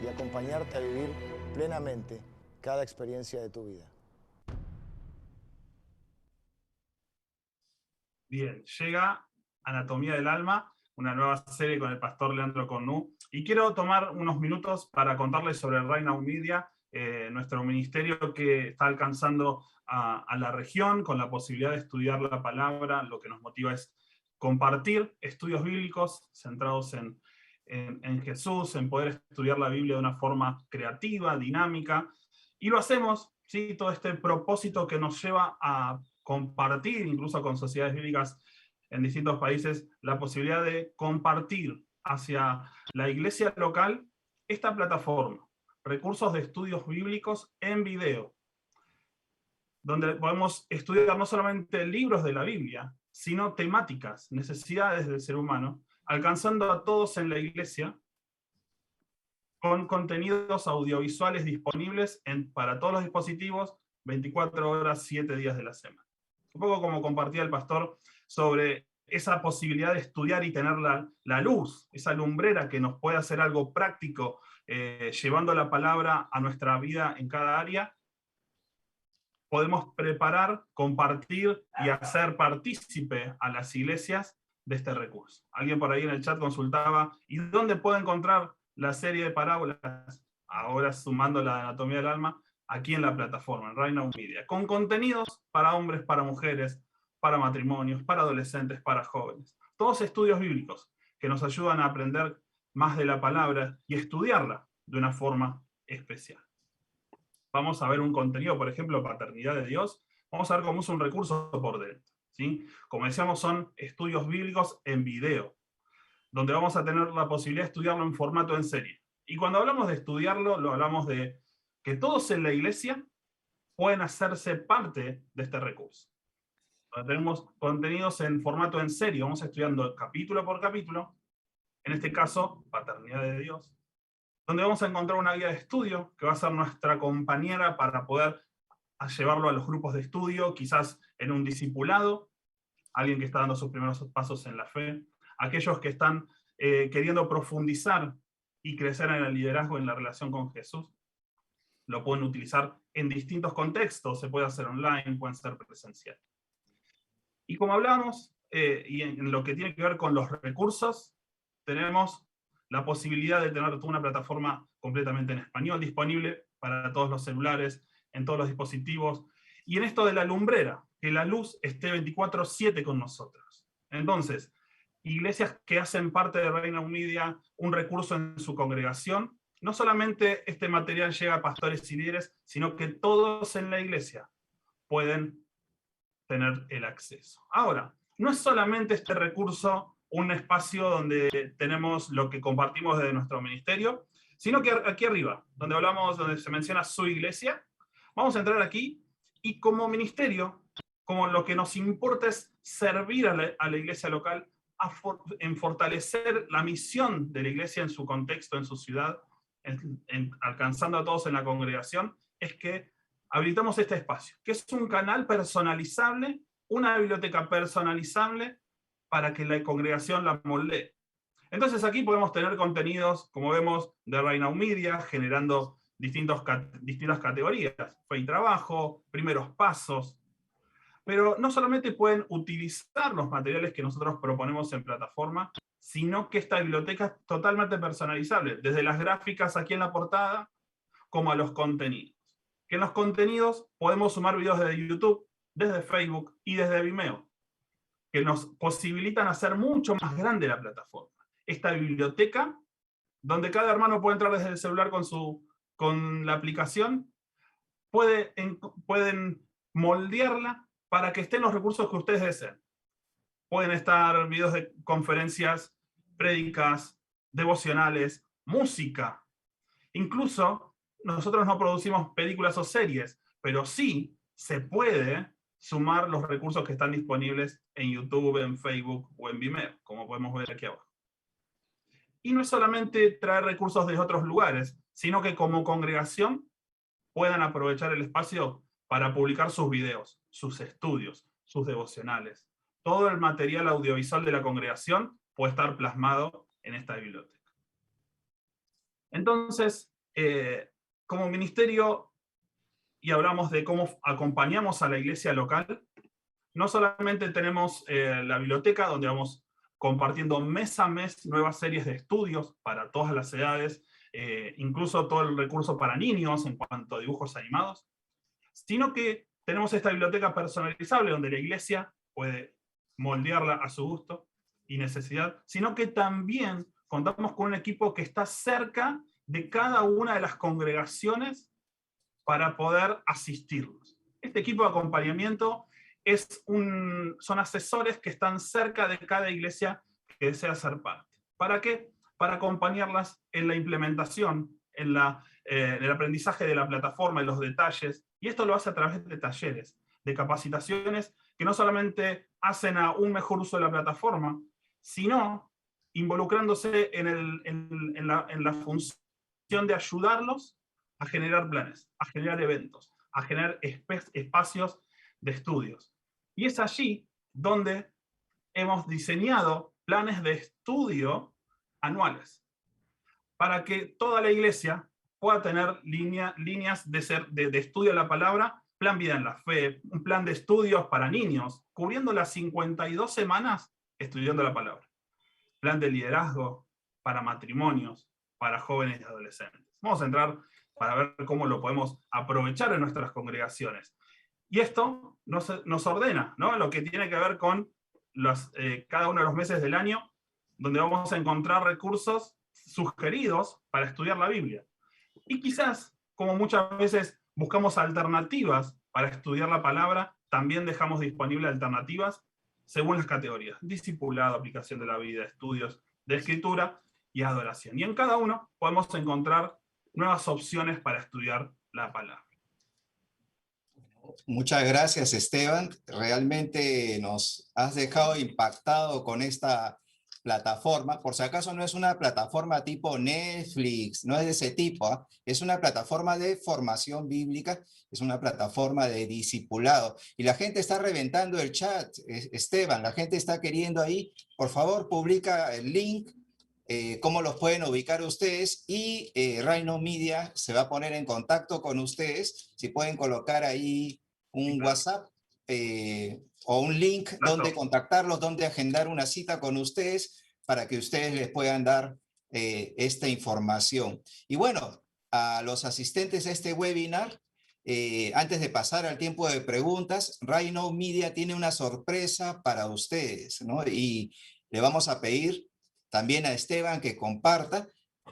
y acompañarte a vivir plenamente cada experiencia de tu vida. Bien, llega Anatomía del Alma, una nueva serie con el pastor Leandro Cornu. Y quiero tomar unos minutos para contarles sobre Right Now Media, nuestro ministerio que está alcanzando a la región con la posibilidad de estudiar la palabra. Lo que nos motiva es compartir estudios bíblicos centrados en Jesús, en poder estudiar la Biblia de una forma creativa, dinámica. Y lo hacemos, ¿sí? Todo este propósito que nos lleva a compartir, incluso con sociedades bíblicas en distintos países, la posibilidad de compartir hacia la iglesia local esta plataforma, recursos de estudios bíblicos en video, donde podemos estudiar no solamente libros de la Biblia, sino temáticas, necesidades del ser humano, alcanzando a todos en la iglesia, con contenidos audiovisuales disponibles para todos los dispositivos, 24 horas, 7 días de la semana. Un poco como compartía el pastor sobre esa posibilidad de estudiar y tener la luz, esa lumbrera que nos puede hacer algo práctico, llevando la palabra a nuestra vida en cada área. Podemos preparar, compartir y hacer partícipe a las iglesias de este recurso. Alguien por ahí en el chat consultaba, ¿y dónde puedo encontrar la serie de parábolas? Ahora sumando la Anatomía del Alma, aquí en la plataforma, en Right Now Media, con contenidos para hombres, para mujeres, para matrimonios, para adolescentes, para jóvenes. Todos estudios bíblicos que nos ayudan a aprender más de la palabra y estudiarla de una forma especial. Vamos a ver un contenido, por ejemplo, Paternidad de Dios. Vamos a ver cómo es un recurso por dentro, ¿sí? Como decíamos, son estudios bíblicos en video, donde vamos a tener la posibilidad de estudiarlo en formato en serie. Y cuando hablamos de estudiarlo, lo hablamos de que todos en la iglesia pueden hacerse parte de este recurso. Donde tenemos contenidos en formato en serie, vamos estudiando capítulo por capítulo, en este caso, Paternidad de Dios, donde vamos a encontrar una guía de estudio que va a ser nuestra compañera para poder llevarlo a los grupos de estudio, quizás en un discipulado, alguien que está dando sus primeros pasos en la fe, aquellos que están queriendo profundizar y crecer en el liderazgo en la relación con Jesús. Lo pueden utilizar en distintos contextos, se puede hacer online, pueden ser presencial. Y como hablamos, y en lo que tiene que ver con los recursos, tenemos la posibilidad de tener toda una plataforma completamente en español, disponible para todos los celulares, en todos los dispositivos, y en esto de la lumbrera, que la luz esté 24/7 con nosotros. Entonces, iglesias que hacen parte de Right Now Media, un recurso en su congregación, no solamente este material llega a pastores y líderes, sino que todos en la iglesia pueden tener el acceso. Ahora, no es solamente este recurso un espacio donde tenemos lo que compartimos desde nuestro ministerio, sino que aquí arriba, donde hablamos, donde se menciona su iglesia, vamos a entrar aquí y como ministerio, como lo que nos importa es servir a la iglesia local, en fortalecer la misión de la iglesia en su contexto, en su ciudad, alcanzando a todos en la congregación, es que habilitamos este espacio, que es un canal personalizable, una biblioteca personalizable para que la congregación la moldee. Entonces aquí podemos tener contenidos, como vemos, de Right Now Media, generando distintas categorías, fe y trabajo, primeros pasos, pero no solamente pueden utilizar los materiales que nosotros proponemos en plataforma, sino que esta biblioteca es totalmente personalizable, desde las gráficas aquí en la portada, como a los contenidos. Que en los contenidos podemos sumar videos desde YouTube, desde Facebook y desde Vimeo, que nos posibilitan hacer mucho más grande la plataforma. Esta biblioteca, donde cada hermano puede entrar desde el celular con la aplicación, pueden moldearla para que estén los recursos que ustedes deseen. Pueden estar videos de conferencias, prédicas, devocionales, música. Incluso nosotros no producimos películas o series, pero sí se puede sumar los recursos que están disponibles en YouTube, en Facebook o en Vimeo, como podemos ver aquí abajo. Y no es solamente traer recursos de otros lugares, sino que como congregación puedan aprovechar el espacio para publicar sus videos, sus estudios, sus devocionales. Todo el material audiovisual de la congregación puede estar plasmado en esta biblioteca. Entonces, como ministerio, y hablamos de cómo acompañamos a la iglesia local, no solamente tenemos la biblioteca, donde vamos compartiendo mes a mes nuevas series de estudios para todas las edades, incluso todo el recurso para niños en cuanto a dibujos animados, sino que tenemos esta biblioteca personalizable donde la iglesia puede moldearla a su gusto y necesidad, sino que también contamos con un equipo que está cerca de cada una de las congregaciones para poder asistirlos. Este equipo de acompañamiento son asesores que están cerca de cada iglesia que desea ser parte. ¿Para qué? Para acompañarlas en la implementación, en el aprendizaje de la plataforma, en los detalles, y esto lo hace a través de talleres, de capacitaciones que no solamente hacen a un mejor uso de la plataforma, sino involucrándose en la función de ayudarlos a generar planes, a generar eventos, a generar espacios de estudios. Y es allí donde hemos diseñado planes de estudio anuales, para que toda la iglesia pueda tener líneas de estudio de la palabra, plan vida en la fe, un plan de estudios para niños, cubriendo las 52 semanas estudiando la palabra. Plan de liderazgo para matrimonios, para jóvenes y adolescentes. Vamos a entrar para ver cómo lo podemos aprovechar en nuestras congregaciones. Y esto nos ordena, ¿no? Lo que tiene que ver con cada uno de los meses del año, donde vamos a encontrar recursos sugeridos para estudiar la Biblia. Y quizás, como muchas veces buscamos alternativas para estudiar la palabra, también dejamos disponibles alternativas según las categorías: discipulado, aplicación de la vida, estudios de escritura y adoración. Y en cada uno podemos encontrar nuevas opciones para estudiar la palabra. Muchas gracias, Esteban. Realmente nos has dejado impactado con esta plataforma. Por si acaso no es una plataforma tipo Netflix, no es de ese tipo, ¿eh? Es una plataforma de formación bíblica, es una plataforma de discipulado. Y la gente está reventando el chat, Esteban, la gente está queriendo ahí. Por favor, publica el link, cómo los pueden ubicar ustedes, y Right Now Media se va a poner en contacto con ustedes. Si pueden colocar ahí un WhatsApp o un link donde contactarlos, donde agendar una cita con ustedes para que ustedes les puedan dar esta información. Y bueno, a los asistentes a este webinar, antes de pasar al tiempo de preguntas, Right Now Media tiene una sorpresa para ustedes, ¿no? Y le vamos a pedir también a Esteban que comparta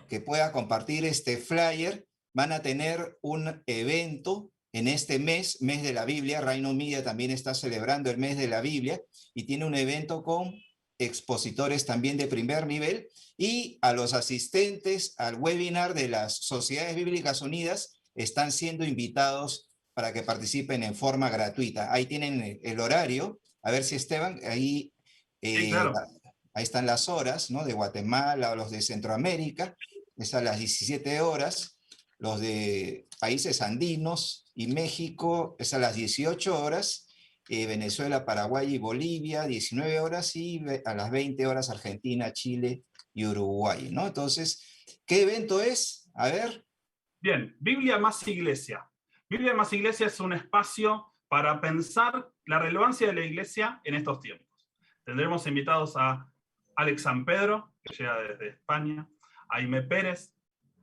que pueda compartir este flyer. Van a tener un evento en este mes de la Biblia. Reino Media también está celebrando el mes de la Biblia y tiene un evento con expositores también de primer nivel, y a los asistentes al webinar de las Sociedades Bíblicas Unidas están siendo invitados para que participen en forma gratuita. Ahí tienen el horario. A ver si Esteban, ahí, Sí, claro. ahí están las horas, ¿no? De Guatemala o los de Centroamérica, es a las 17 horas. Los de países andinos y México es a las 18 horas. Venezuela, Paraguay y Bolivia, 19 horas, y a las 20 horas Argentina, Chile y Uruguay, ¿no? Entonces, ¿qué evento es? A ver. Bien, Biblia más Iglesia. Biblia más Iglesia es un espacio para pensar la relevancia de la Iglesia en estos tiempos. Tendremos invitados a Alex San Pedro, que llega desde España, a Aime Pérez,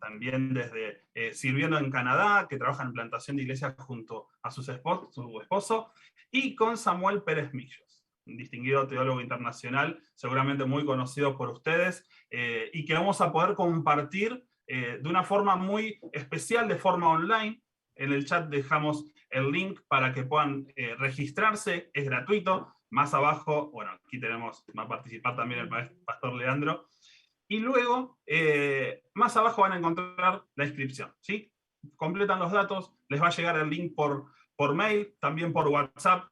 también desde sirviendo en Canadá, que trabaja en plantación de iglesias junto a su esposo, y con Samuel Pérez Millos, un distinguido teólogo internacional, seguramente muy conocido por ustedes, y que vamos a poder compartir de una forma muy especial, de forma online. En el chat dejamos el link para que puedan registrarse, es gratuito. Más abajo, bueno, aquí tenemos, va a participar también el pastor Leandro. Y luego, más abajo van a encontrar la inscripción, ¿sí? Completan los datos, les va a llegar el link por mail, también por WhatsApp,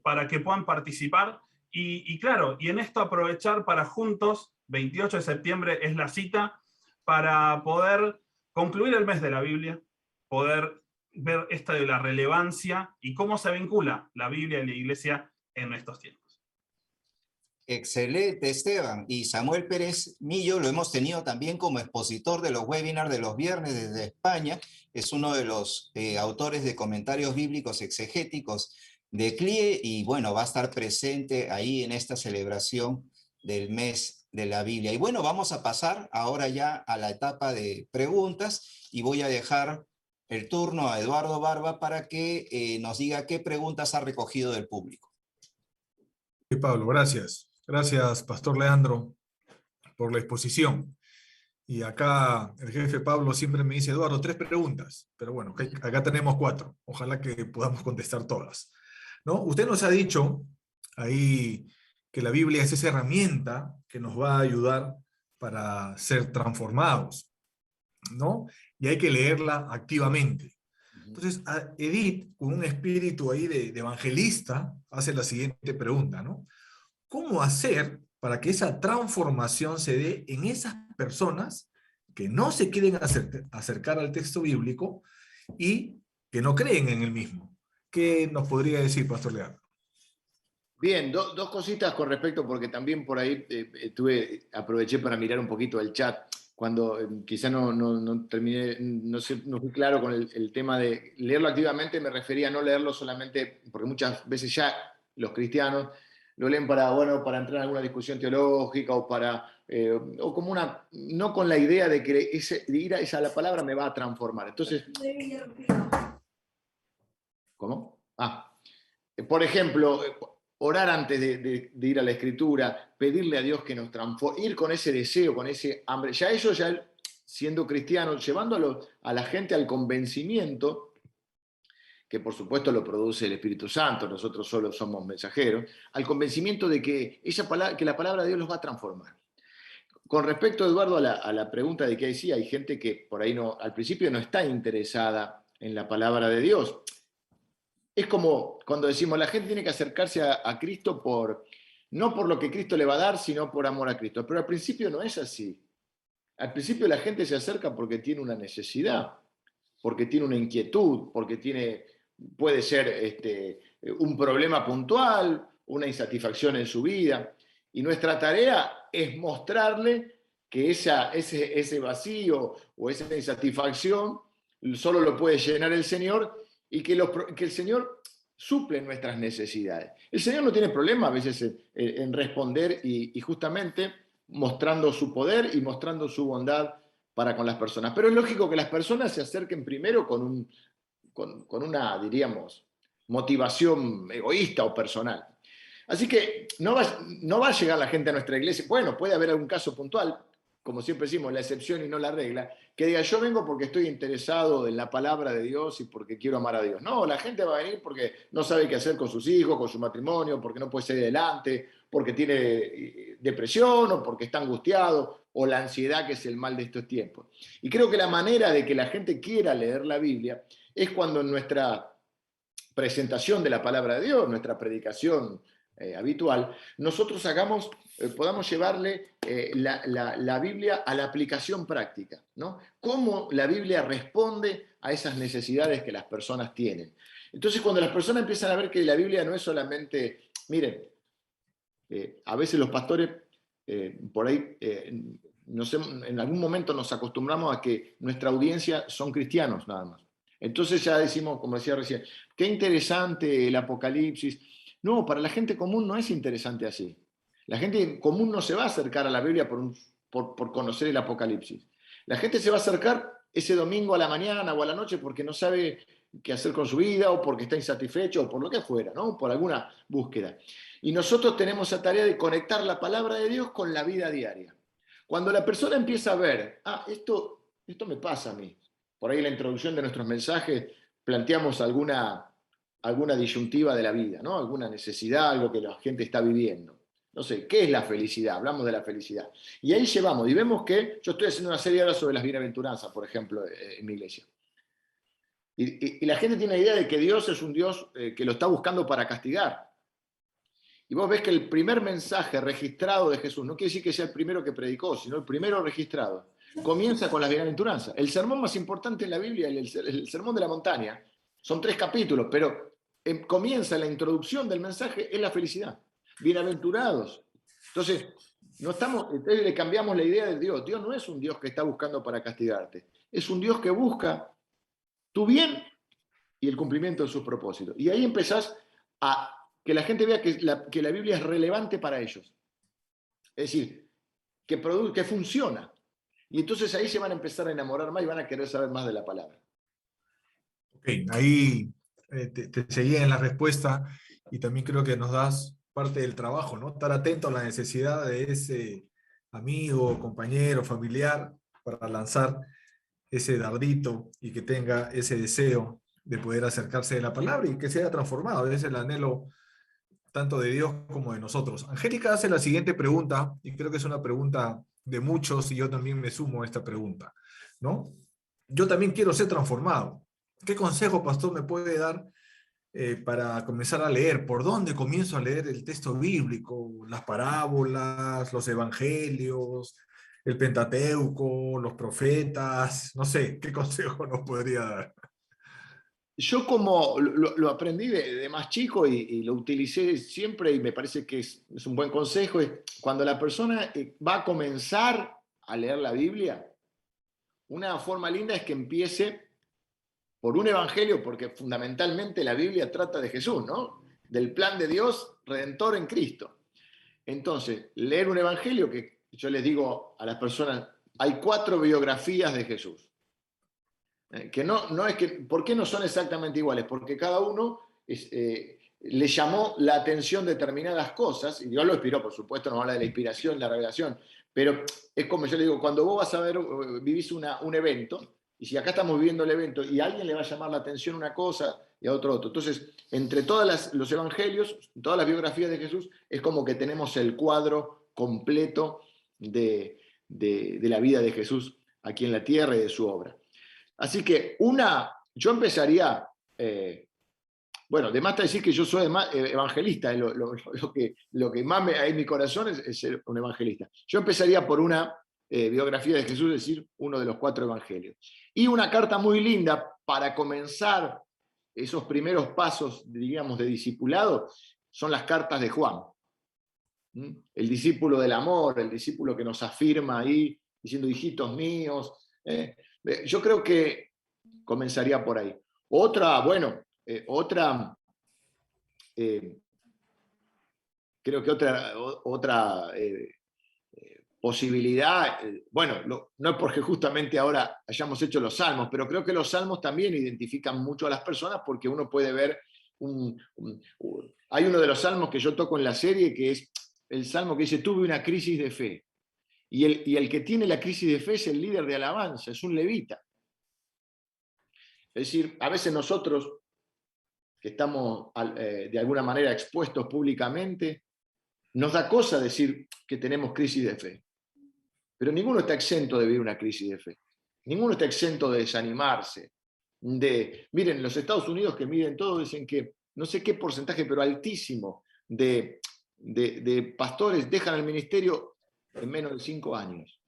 para que puedan participar. Y claro, y en esto aprovechar para juntos, 28 de septiembre es la cita, para poder concluir el mes de la Biblia, poder ver esta de la relevancia y cómo se vincula la Biblia y la Iglesia en estos tiempos. Excelente, Esteban. Y Samuel Pérez Millo lo hemos tenido también como expositor de los webinars de los viernes desde España. Es uno de los autores de comentarios bíblicos exegéticos de CLIE, y bueno, va a estar presente ahí en esta celebración del mes de la Biblia. Y bueno, vamos a pasar ahora ya a la etapa de preguntas, y voy a dejar el turno a Eduardo Barba para que nos diga qué preguntas ha recogido del público. Sí, Pablo, gracias. Gracias, Pastor Leandro, por la exposición. Y acá el jefe Pablo siempre me dice, Eduardo, 3 preguntas. Pero bueno, acá tenemos 4. Ojalá que podamos contestar todas, ¿no? Usted nos ha dicho ahí que la Biblia es esa herramienta que nos va a ayudar para ser transformados, ¿no? Y hay que leerla activamente. Entonces, Edith, con un espíritu ahí de evangelista, hace la siguiente pregunta, ¿no? ¿Cómo hacer para que esa transformación se dé en esas personas que no se quieren acercar al texto bíblico y que no creen en el mismo? ¿Qué nos podría decir, Pastor Leandro? Bien, dos cositas con respecto, porque también por ahí aproveché para mirar un poquito el chat, cuando quizá no terminé, no fui claro con el tema de leerlo activamente. Me refería a no leerlo solamente, porque muchas veces ya los cristianos lo leen para entrar en alguna discusión teológica, o como no con la idea de que ir a esa la palabra me va a transformar. Entonces, ¿cómo? Por ejemplo, orar antes de ir a la Escritura, pedirle a Dios que nos transforme, ir con ese deseo, con ese hambre. Ya eso, ya siendo cristiano, llevando a la gente al convencimiento, que por supuesto lo produce el Espíritu Santo, nosotros solo somos mensajeros, al convencimiento de que la palabra de Dios los va a transformar. Con respecto, Eduardo, a la pregunta de que hay gente que por ahí al principio no está interesada en la palabra de Dios. Es como cuando decimos, la gente tiene que acercarse a Cristo no por lo que Cristo le va a dar, sino por amor a Cristo. Pero al principio no es así. Al principio la gente se acerca porque tiene una necesidad, porque tiene una inquietud, porque puede ser un problema puntual, una insatisfacción en su vida. Y nuestra tarea es mostrarle que ese vacío o esa insatisfacción solo lo puede llenar el Señor, y que el Señor suple nuestras necesidades. El Señor no tiene problema a veces en responder, y justamente mostrando su poder y mostrando su bondad para con las personas. Pero es lógico que las personas se acerquen primero con una, diríamos, motivación egoísta o personal. Así que no va a llegar la gente a nuestra iglesia. Bueno, puede haber algún caso puntual, como siempre decimos, la excepción y no la regla, que diga yo vengo porque estoy interesado en la palabra de Dios y porque quiero amar a Dios. No, la gente va a venir porque no sabe qué hacer con sus hijos, con su matrimonio, porque no puede seguir adelante, porque tiene depresión o porque está angustiado, o la ansiedad, que es el mal de estos tiempos. Y creo que la manera de que la gente quiera leer la Biblia es cuando en nuestra presentación de la palabra de Dios, nuestra predicación habitual, nosotros podamos llevarle la Biblia a la aplicación práctica, ¿no? Cómo la Biblia responde a esas necesidades que las personas tienen. Entonces, cuando las personas empiezan a ver que la Biblia no es solamente, miren, a veces los pastores por ahí, en algún momento nos acostumbramos a que nuestra audiencia son cristianos nada más. Entonces ya decimos, como decía recién, qué interesante el Apocalipsis. No, para la gente común no es interesante así. La gente común no se va a acercar a la Biblia por conocer el Apocalipsis. La gente se va a acercar ese domingo a la mañana o a la noche porque no sabe qué hacer con su vida o porque está insatisfecho o por lo que fuera, ¿no? Por alguna búsqueda. Y nosotros tenemos esa tarea de conectar la palabra de Dios con la vida diaria. Cuando la persona empieza a ver, esto me pasa a mí. Por ahí en la introducción de nuestros mensajes planteamos alguna disyuntiva de la vida, ¿no? Alguna necesidad, algo que la gente está viviendo. No sé, ¿qué es la felicidad? Hablamos de la felicidad. Y ahí llevamos, y vemos que yo estoy haciendo una serie ahora sobre las bienaventuranzas, por ejemplo, en mi iglesia. Y la gente tiene la idea de que Dios es un Dios que lo está buscando para castigar. Y vos ves que el primer mensaje registrado de Jesús, no quiere decir que sea el primero que predicó, sino el primero registrado, comienza con las bienaventuranzas. El sermón más importante en la Biblia, el sermón de la montaña, son 3 capítulos, pero comienza la introducción del mensaje, es la felicidad. Bienaventurados. Entonces, entonces le cambiamos la idea de Dios. Dios no es un Dios que está buscando para castigarte, es un Dios que busca tu bien y el cumplimiento de sus propósitos. Y ahí empezás a que la gente vea que la Biblia es relevante para ellos. Es decir, que funciona. Y entonces ahí se van a empezar a enamorar más y van a querer saber más de la palabra. Ok, ahí te seguí en la respuesta y también creo que nos das parte del trabajo, ¿no? Estar atento a la necesidad de ese amigo, compañero, familiar para lanzar ese dardito y que tenga ese deseo de poder acercarse de la palabra y que sea transformado. Es el anhelo tanto de Dios como de nosotros. Angélica hace la siguiente pregunta, y creo que es una pregunta de muchos, y yo también me sumo a esta pregunta, ¿no? Yo también quiero ser transformado. ¿Qué consejo, pastor, me puede dar para comenzar a leer? ¿Por dónde comienzo a leer el texto bíblico? Las parábolas, los evangelios, el Pentateuco, los profetas, no sé, ¿qué consejo nos podría dar? Yo como lo aprendí de más chico y lo utilicé siempre y me parece que es un buen consejo, es cuando la persona va a comenzar a leer la Biblia, una forma linda es que empiece por un evangelio, porque fundamentalmente la Biblia trata de Jesús, ¿no? Del plan de Dios redentor en Cristo. Entonces, leer un evangelio, que yo les digo a las personas, hay 4 biografías de Jesús. Que no es que, ¿por qué no son exactamente iguales? Porque cada uno le llamó la atención determinadas cosas, y Dios lo inspiró, por supuesto, nos habla de la inspiración, la revelación, pero es como yo le digo, cuando vos vas a ver, vivís un evento, y si acá estamos viviendo el evento, y a alguien le va a llamar la atención una cosa y a otro. Entonces, entre todos los evangelios, todas las biografías de Jesús, es como que tenemos el cuadro completo de la vida de Jesús aquí en la tierra y de su obra. Así que yo empezaría, bueno, de más está decir que yo soy evangelista, lo que más hay en mi corazón es ser un evangelista. Yo empezaría por una biografía de Jesús, es decir, uno de los 4 evangelios. Y una carta muy linda para comenzar esos primeros pasos, digamos, de discipulado, son las cartas de Juan. El discípulo del amor, el discípulo que nos afirma ahí, diciendo, hijitos míos, yo creo que comenzaría por ahí. Creo que otra posibilidad, bueno, no es porque justamente ahora hayamos hecho los salmos, pero creo que los salmos también identifican mucho a las personas porque uno puede ver, hay uno de los salmos que yo toco en la serie que es el salmo que dice, tuve una crisis de fe. Y el que tiene la crisis de fe es el líder de alabanza, es un levita. Es decir, a veces nosotros, que estamos de alguna manera expuestos públicamente, nos da cosa decir que tenemos crisis de fe. Pero ninguno está exento de vivir una crisis de fe. Ninguno está exento de desanimarse. Miren, los Estados Unidos, que miden todo, dicen que no sé qué porcentaje, pero altísimo, de pastores dejan el ministerio en menos de 5 años.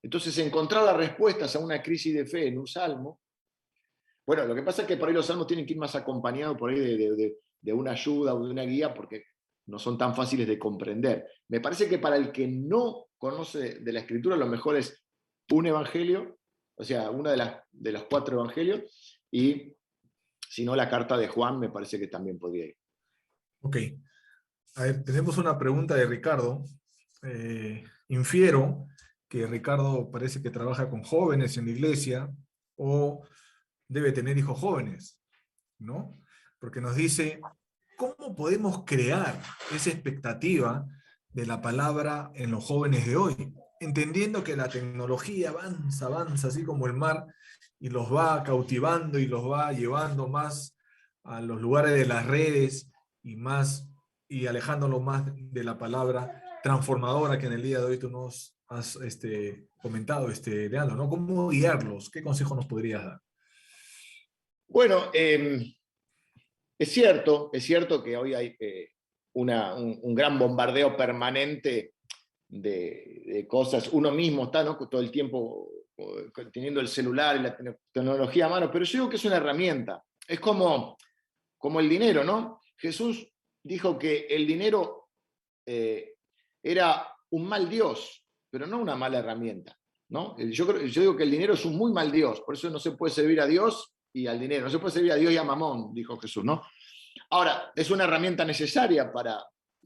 Entonces, encontrar las respuestas a una crisis de fe en un salmo, bueno, lo que pasa es que por ahí los salmos tienen que ir más acompañados por ahí de una ayuda o de una guía, porque no son tan fáciles de comprender. Me parece que para el que no conoce de la Escritura, lo mejor es un evangelio, o sea, una de los 4 evangelios, y si no, la carta de Juan me parece que también podría ir. Ok. A ver, tenemos una pregunta de Ricardo. Infiero que Ricardo parece que trabaja con jóvenes en la iglesia o debe tener hijos jóvenes, ¿no? Porque nos dice, ¿cómo podemos crear esa expectativa de la palabra en los jóvenes de hoy? Entendiendo que la tecnología avanza así como el mar y los va cautivando y los va llevando más a los lugares de las redes y alejándolos más de la palabra transformadora que en el día de hoy tú nos has comentado, Leandro, ¿no? ¿Cómo guiarlos? ¿Qué consejo nos podrías dar? Bueno, es cierto que hoy hay un gran bombardeo permanente de cosas. Uno mismo está, ¿no?, todo el tiempo teniendo el celular y la tecnología a mano, pero yo digo que es una herramienta. Es como el dinero, ¿no? Jesús dijo que el dinero era un mal Dios, pero no una mala herramienta, ¿no? Yo digo que el dinero es un muy mal Dios, por eso no se puede servir a Dios y al dinero, no se puede servir a Dios y a Mamón, dijo Jesús, ¿no? Ahora, es una herramienta necesaria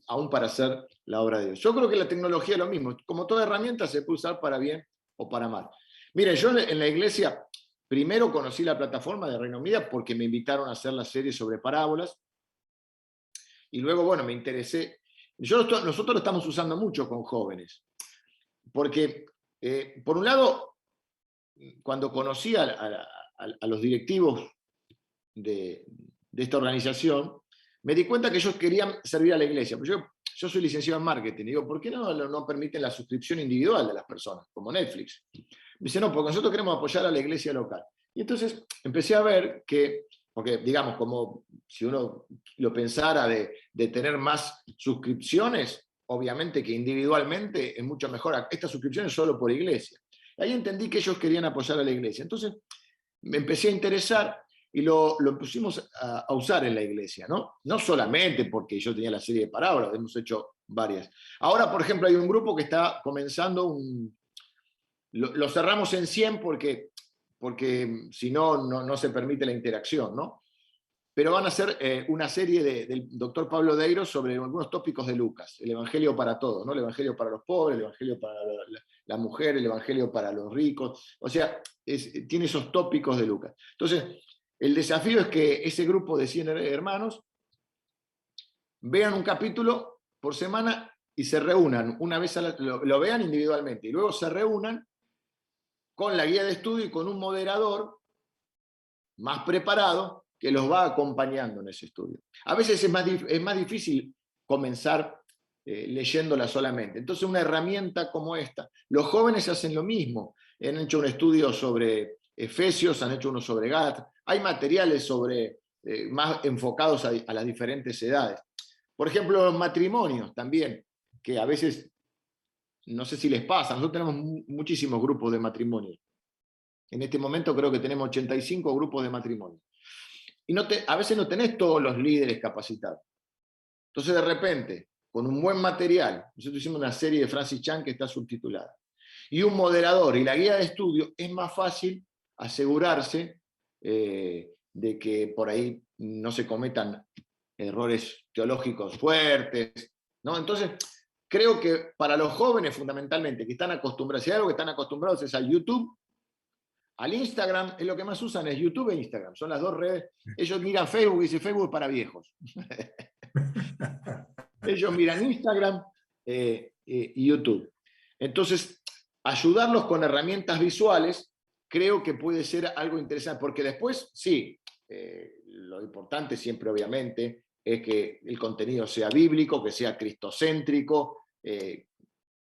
aún para hacer la obra de Dios. Yo creo que la tecnología es lo mismo, como toda herramienta se puede usar para bien o para mal. Miren, yo en la iglesia primero conocí la plataforma de Reino Unida porque me invitaron a hacer la serie sobre parábolas, y luego, bueno, me interesé. Nosotros lo estamos usando mucho con jóvenes, porque, por un lado, cuando conocí a los directivos de esta organización, me di cuenta que ellos querían servir a la iglesia. Yo soy licenciado en marketing, y digo, ¿por qué no permiten la suscripción individual de las personas, como Netflix? Me dice, no, porque nosotros queremos apoyar a la iglesia local. Y entonces empecé a ver que, porque digamos, como si uno lo pensara de tener más suscripciones, obviamente que individualmente es mucho mejor. Esta suscripción es solo por iglesia. Ahí entendí que ellos querían apoyar a la iglesia. Entonces me empecé a interesar y lo pusimos a usar en la iglesia, ¿no? No solamente porque yo tenía la serie de parábolas, hemos hecho varias. Ahora, por ejemplo, hay un grupo que está comenzando lo cerramos en 100 porque si no se permite la interacción, ¿no? Pero van a hacer una serie del doctor Pablo Deiro sobre algunos tópicos de Lucas, el evangelio para todos, ¿no? El evangelio para los pobres, el evangelio para la mujer, el evangelio para los ricos, o sea, tiene esos tópicos de Lucas. Entonces, el desafío es que ese grupo de 100 hermanos vean un capítulo por semana y se reúnan, una vez lo vean individualmente, y luego se reúnan con la guía de estudio y con un moderador más preparado que los va acompañando en ese estudio. A veces es más difícil comenzar leyéndola solamente. Entonces, una herramienta como esta. Los jóvenes hacen lo mismo. Han hecho un estudio sobre Efesios, han hecho uno sobre Gálatas. Hay materiales más enfocados a las diferentes edades. Por ejemplo, los matrimonios también, que a veces, no sé si les pasa, nosotros tenemos muchísimos grupos de matrimonio. En este momento creo que tenemos 85 grupos de matrimonio. Y a veces no tenés todos los líderes capacitados. Entonces, de repente, con un buen material, nosotros hicimos una serie de Francis Chan que está subtitulada, y un moderador y la guía de estudio, es más fácil asegurarse de que por ahí no se cometan errores teológicos fuertes, ¿no? Entonces, creo que para los jóvenes fundamentalmente, que están acostumbrados, si hay algo que están acostumbrados es al YouTube, al Instagram, es lo que más usan, es YouTube e Instagram, son las dos redes. Ellos miran Facebook y dicen Facebook es para viejos. Ellos miran Instagram y YouTube. Entonces, ayudarlos con herramientas visuales creo que puede ser algo interesante, porque después, sí, lo importante siempre, obviamente, es que el contenido sea bíblico, que sea cristocéntrico,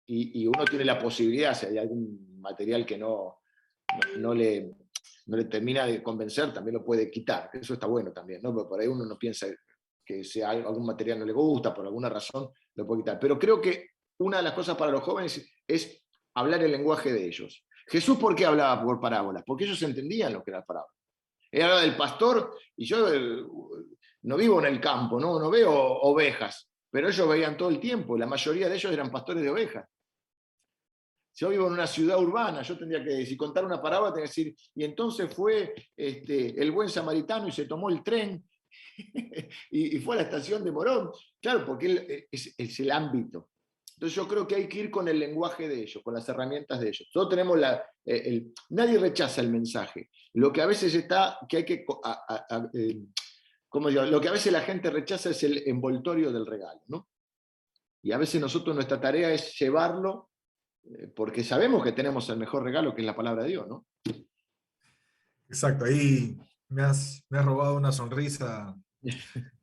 y uno tiene la posibilidad, si hay algún material que no le termina de convencer, también lo puede quitar. Eso está bueno también, ¿no? Porque por ahí uno no piensa que si algún material no le gusta, por alguna razón, lo puede quitar. Pero creo que una de las cosas para los jóvenes es hablar el lenguaje de ellos. Jesús, ¿por qué hablaba por parábolas? Porque ellos entendían lo que era parábola. Él hablaba del pastor, y yo no vivo en el campo, no veo ovejas, pero ellos veían todo el tiempo, la mayoría de ellos eran pastores de ovejas. Yo vivo en una ciudad urbana, yo tendría que, si contar una parábola, tendría que decir, y entonces fue el buen samaritano y se tomó el tren y fue a la estación de Morón. Claro, porque es el ámbito. Entonces yo creo que hay que ir con el lenguaje de ellos, con las herramientas de ellos. Todos tenemos nadie rechaza el mensaje. Lo que a veces está, que hay que, ¿cómo digo? Lo que a veces la gente rechaza es el envoltorio del regalo, ¿no? Y a veces nosotros nuestra tarea es llevarlo, porque sabemos que tenemos el mejor regalo, que es la palabra de Dios, ¿no? Exacto, ahí me has robado una sonrisa,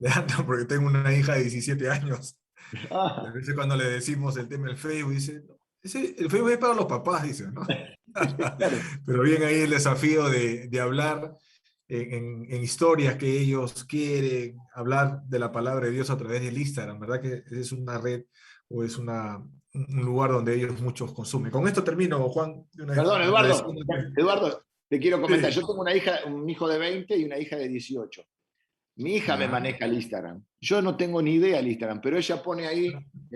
Leandro, porque tengo una hija de 17 años. Y a veces cuando le decimos el tema del Facebook, dice, no, el Facebook es para los papás, dice, ¿no? Claro. Pero bien ahí el desafío de hablar en historias que ellos quieren, hablar de la palabra de Dios a través del Instagram, ¿verdad? Que es una red o es un lugar donde ellos muchos consumen. Con esto termino, Juan. Perdón, Eduardo, te quiero comentar. Sí. Yo tengo un hijo de 20 y una hija de 18. Mi hija me maneja el Instagram. Yo no tengo ni idea del Instagram, pero ella pone ahí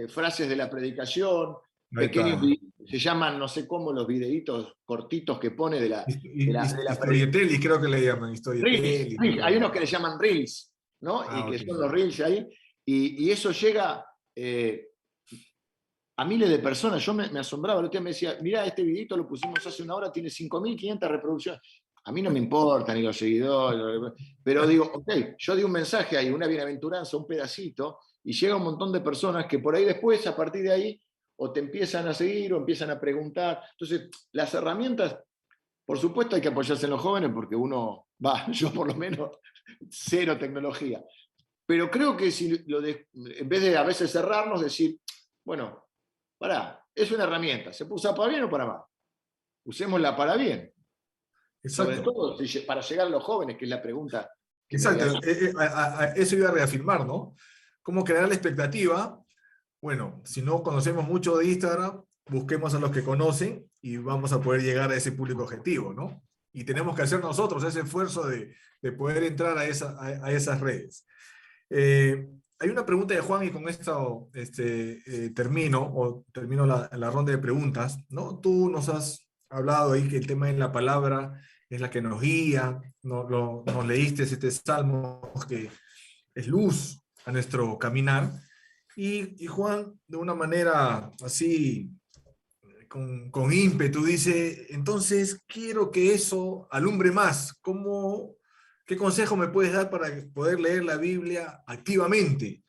frases de la predicación, pequeños, se llaman, no sé cómo, los videitos cortitos que pone de la Historietelli, creo que le llaman Historietelli. Hay unos que le llaman Reels, ¿no? Y que son los Reels ahí. Y eso llega a miles de personas. Yo me asombraba. El otro día me decía, mirá, este videito lo pusimos hace una hora, tiene 5.500 reproducciones. A mí no me importa ni los seguidores, pero digo, ok, yo di un mensaje ahí, una bienaventuranza, un pedacito, y llega un montón de personas que por ahí después, a partir de ahí, o te empiezan a seguir o empiezan a preguntar. Entonces, las herramientas, por supuesto hay que apoyarse en los jóvenes porque yo por lo menos, cero tecnología. Pero creo que en vez de a veces cerrarnos, decir, bueno, es una herramienta, ¿se puede usar para bien o para mal? Usémosla para bien. Exacto. Sobre todo para llegar a los jóvenes, que es la pregunta. Exacto, eso iba a reafirmar, ¿no? ¿Cómo crear la expectativa? Bueno, si no conocemos mucho de Instagram, busquemos a los que conocen y vamos a poder llegar a ese público objetivo, ¿no? Y tenemos que hacer nosotros ese esfuerzo de poder entrar a esas redes. Hay una pregunta de Juan y con esto termino la ronda de preguntas, ¿no? Tú nos has hablado ahí que el tema de la palabra es la que nos guía, nos leíste este salmo que es luz a nuestro caminar, y Juan, de una manera así, con ímpetu, dice, entonces quiero que eso alumbre más. ¿Qué consejo me puedes dar para poder leer la Biblia activamente?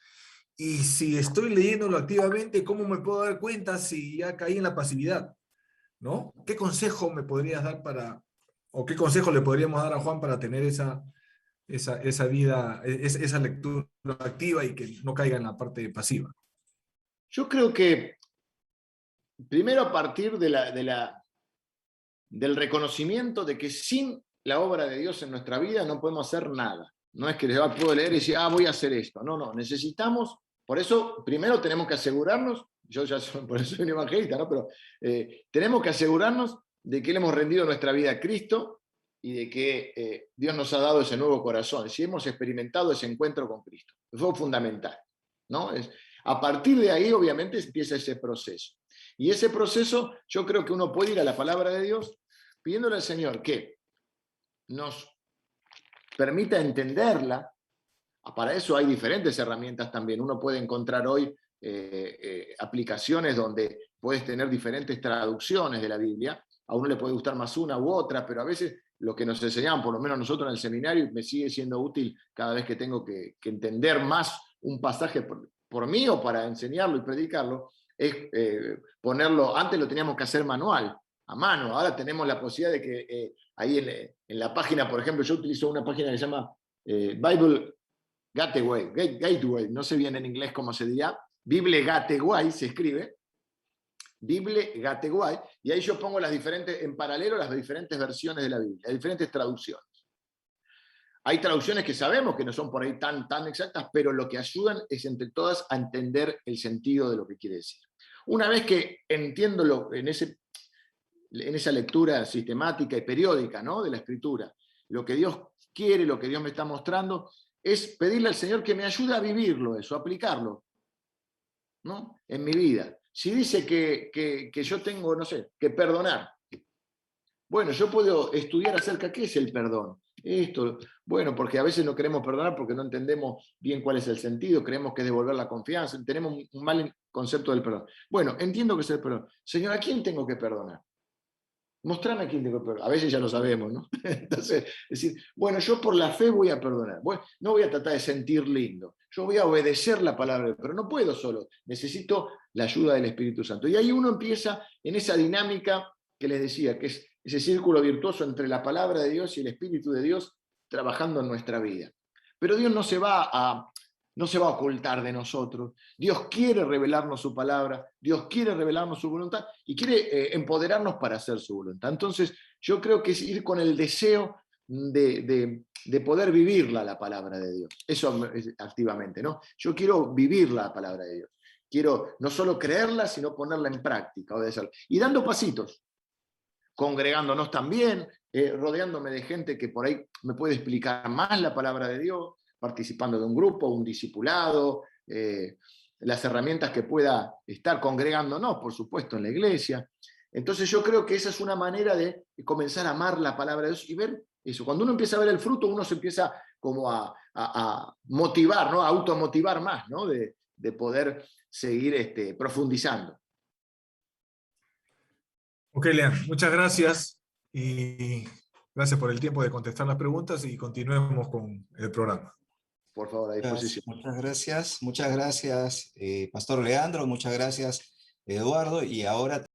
Y si estoy leyéndolo activamente, ¿cómo me puedo dar cuenta si ya caí en la pasividad? ¿No? ¿Qué consejo me podrías dar o qué consejo le podríamos dar a Juan para tener esa vida, esa lectura activa y que no caiga en la parte pasiva? Yo creo que primero a partir del reconocimiento de que sin la obra de Dios en nuestra vida no podemos hacer nada. No es que puedo leer y decir, voy a hacer esto. No, necesitamos, por eso primero tenemos que asegurarnos, yo ya por eso soy un evangelista, ¿no? Pero tenemos que asegurarnos de que le hemos rendido nuestra vida a Cristo y de que Dios nos ha dado ese nuevo corazón, si hemos experimentado ese encuentro con Cristo. Eso es fundamental, ¿no? A partir de ahí, obviamente, empieza ese proceso. Y ese proceso, yo creo que uno puede ir a la palabra de Dios pidiéndole al Señor que nos permita entenderla. Para eso hay diferentes herramientas también. Uno puede encontrar hoy aplicaciones donde puedes tener diferentes traducciones de la Biblia. A uno le puede gustar más una u otra, pero a veces lo que nos enseñaban, por lo menos nosotros en el seminario, me sigue siendo útil cada vez que tengo que entender más un pasaje por mí o para enseñarlo y predicarlo. es ponerlo, antes lo teníamos que hacer manual, a mano, ahora tenemos la posibilidad de que ahí en la página, por ejemplo, yo utilizo una página que se llama Bible Gateway, no sé bien en inglés cómo se dirá, Bible Gateway se escribe, Bible Gateway, y ahí yo pongo en paralelo las diferentes versiones de la Biblia, las diferentes traducciones. Hay traducciones que sabemos que no son por ahí tan exactas, pero lo que ayudan es entre todas a entender el sentido de lo que quiere decir. Una vez que entiendo en esa lectura sistemática y periódica, ¿no?, de la Escritura, lo que Dios quiere, lo que Dios me está mostrando, es pedirle al Señor que me ayude a vivirlo eso, a aplicarlo, ¿no?, en mi vida. Si dice que yo tengo, no sé, que perdonar, bueno, yo puedo estudiar acerca de qué es el perdón. Esto, bueno, porque a veces no queremos perdonar porque no entendemos bien cuál es el sentido, creemos que es devolver la confianza, tenemos un mal concepto del perdón. Bueno, entiendo que es el perdón. Señor, ¿a quién tengo que perdonar? Mostrame a quién tengo que perdonar. A veces ya lo sabemos, ¿no? Entonces, decir, bueno, yo por la fe voy a perdonar. Bueno, no voy a tratar de sentir lindo. Yo voy a obedecer la palabra, pero no puedo solo. Necesito la ayuda del Espíritu Santo. Y ahí uno empieza en esa dinámica que les decía, que es ese círculo virtuoso entre la palabra de Dios y el Espíritu de Dios trabajando en nuestra vida. Pero Dios no se va a ocultar de nosotros. Dios quiere revelarnos su palabra, Dios quiere revelarnos su voluntad y quiere empoderarnos para hacer su voluntad. Entonces, yo creo que es ir con el deseo de poder vivirla, la palabra de Dios. Eso activamente, ¿no? Yo quiero vivir la palabra de Dios. Quiero no solo creerla, sino ponerla en práctica, obedecerla. Y dando pasitos, congregándonos también, rodeándome de gente que por ahí me puede explicar más la palabra de Dios, participando de un grupo, un discipulado, las herramientas que pueda estar congregándonos, por supuesto, en la iglesia. Entonces yo creo que esa es una manera de comenzar a amar la palabra de Dios y ver eso. Cuando uno empieza a ver el fruto, uno se empieza como a motivar, ¿no?, a automotivar más, ¿no?, de poder seguir profundizando. Ok, Lean, muchas gracias y gracias por el tiempo de contestar las preguntas y continuemos con el programa. Por favor, a disposición. Muchas gracias, Pastor Leandro, muchas gracias, Eduardo, y ahora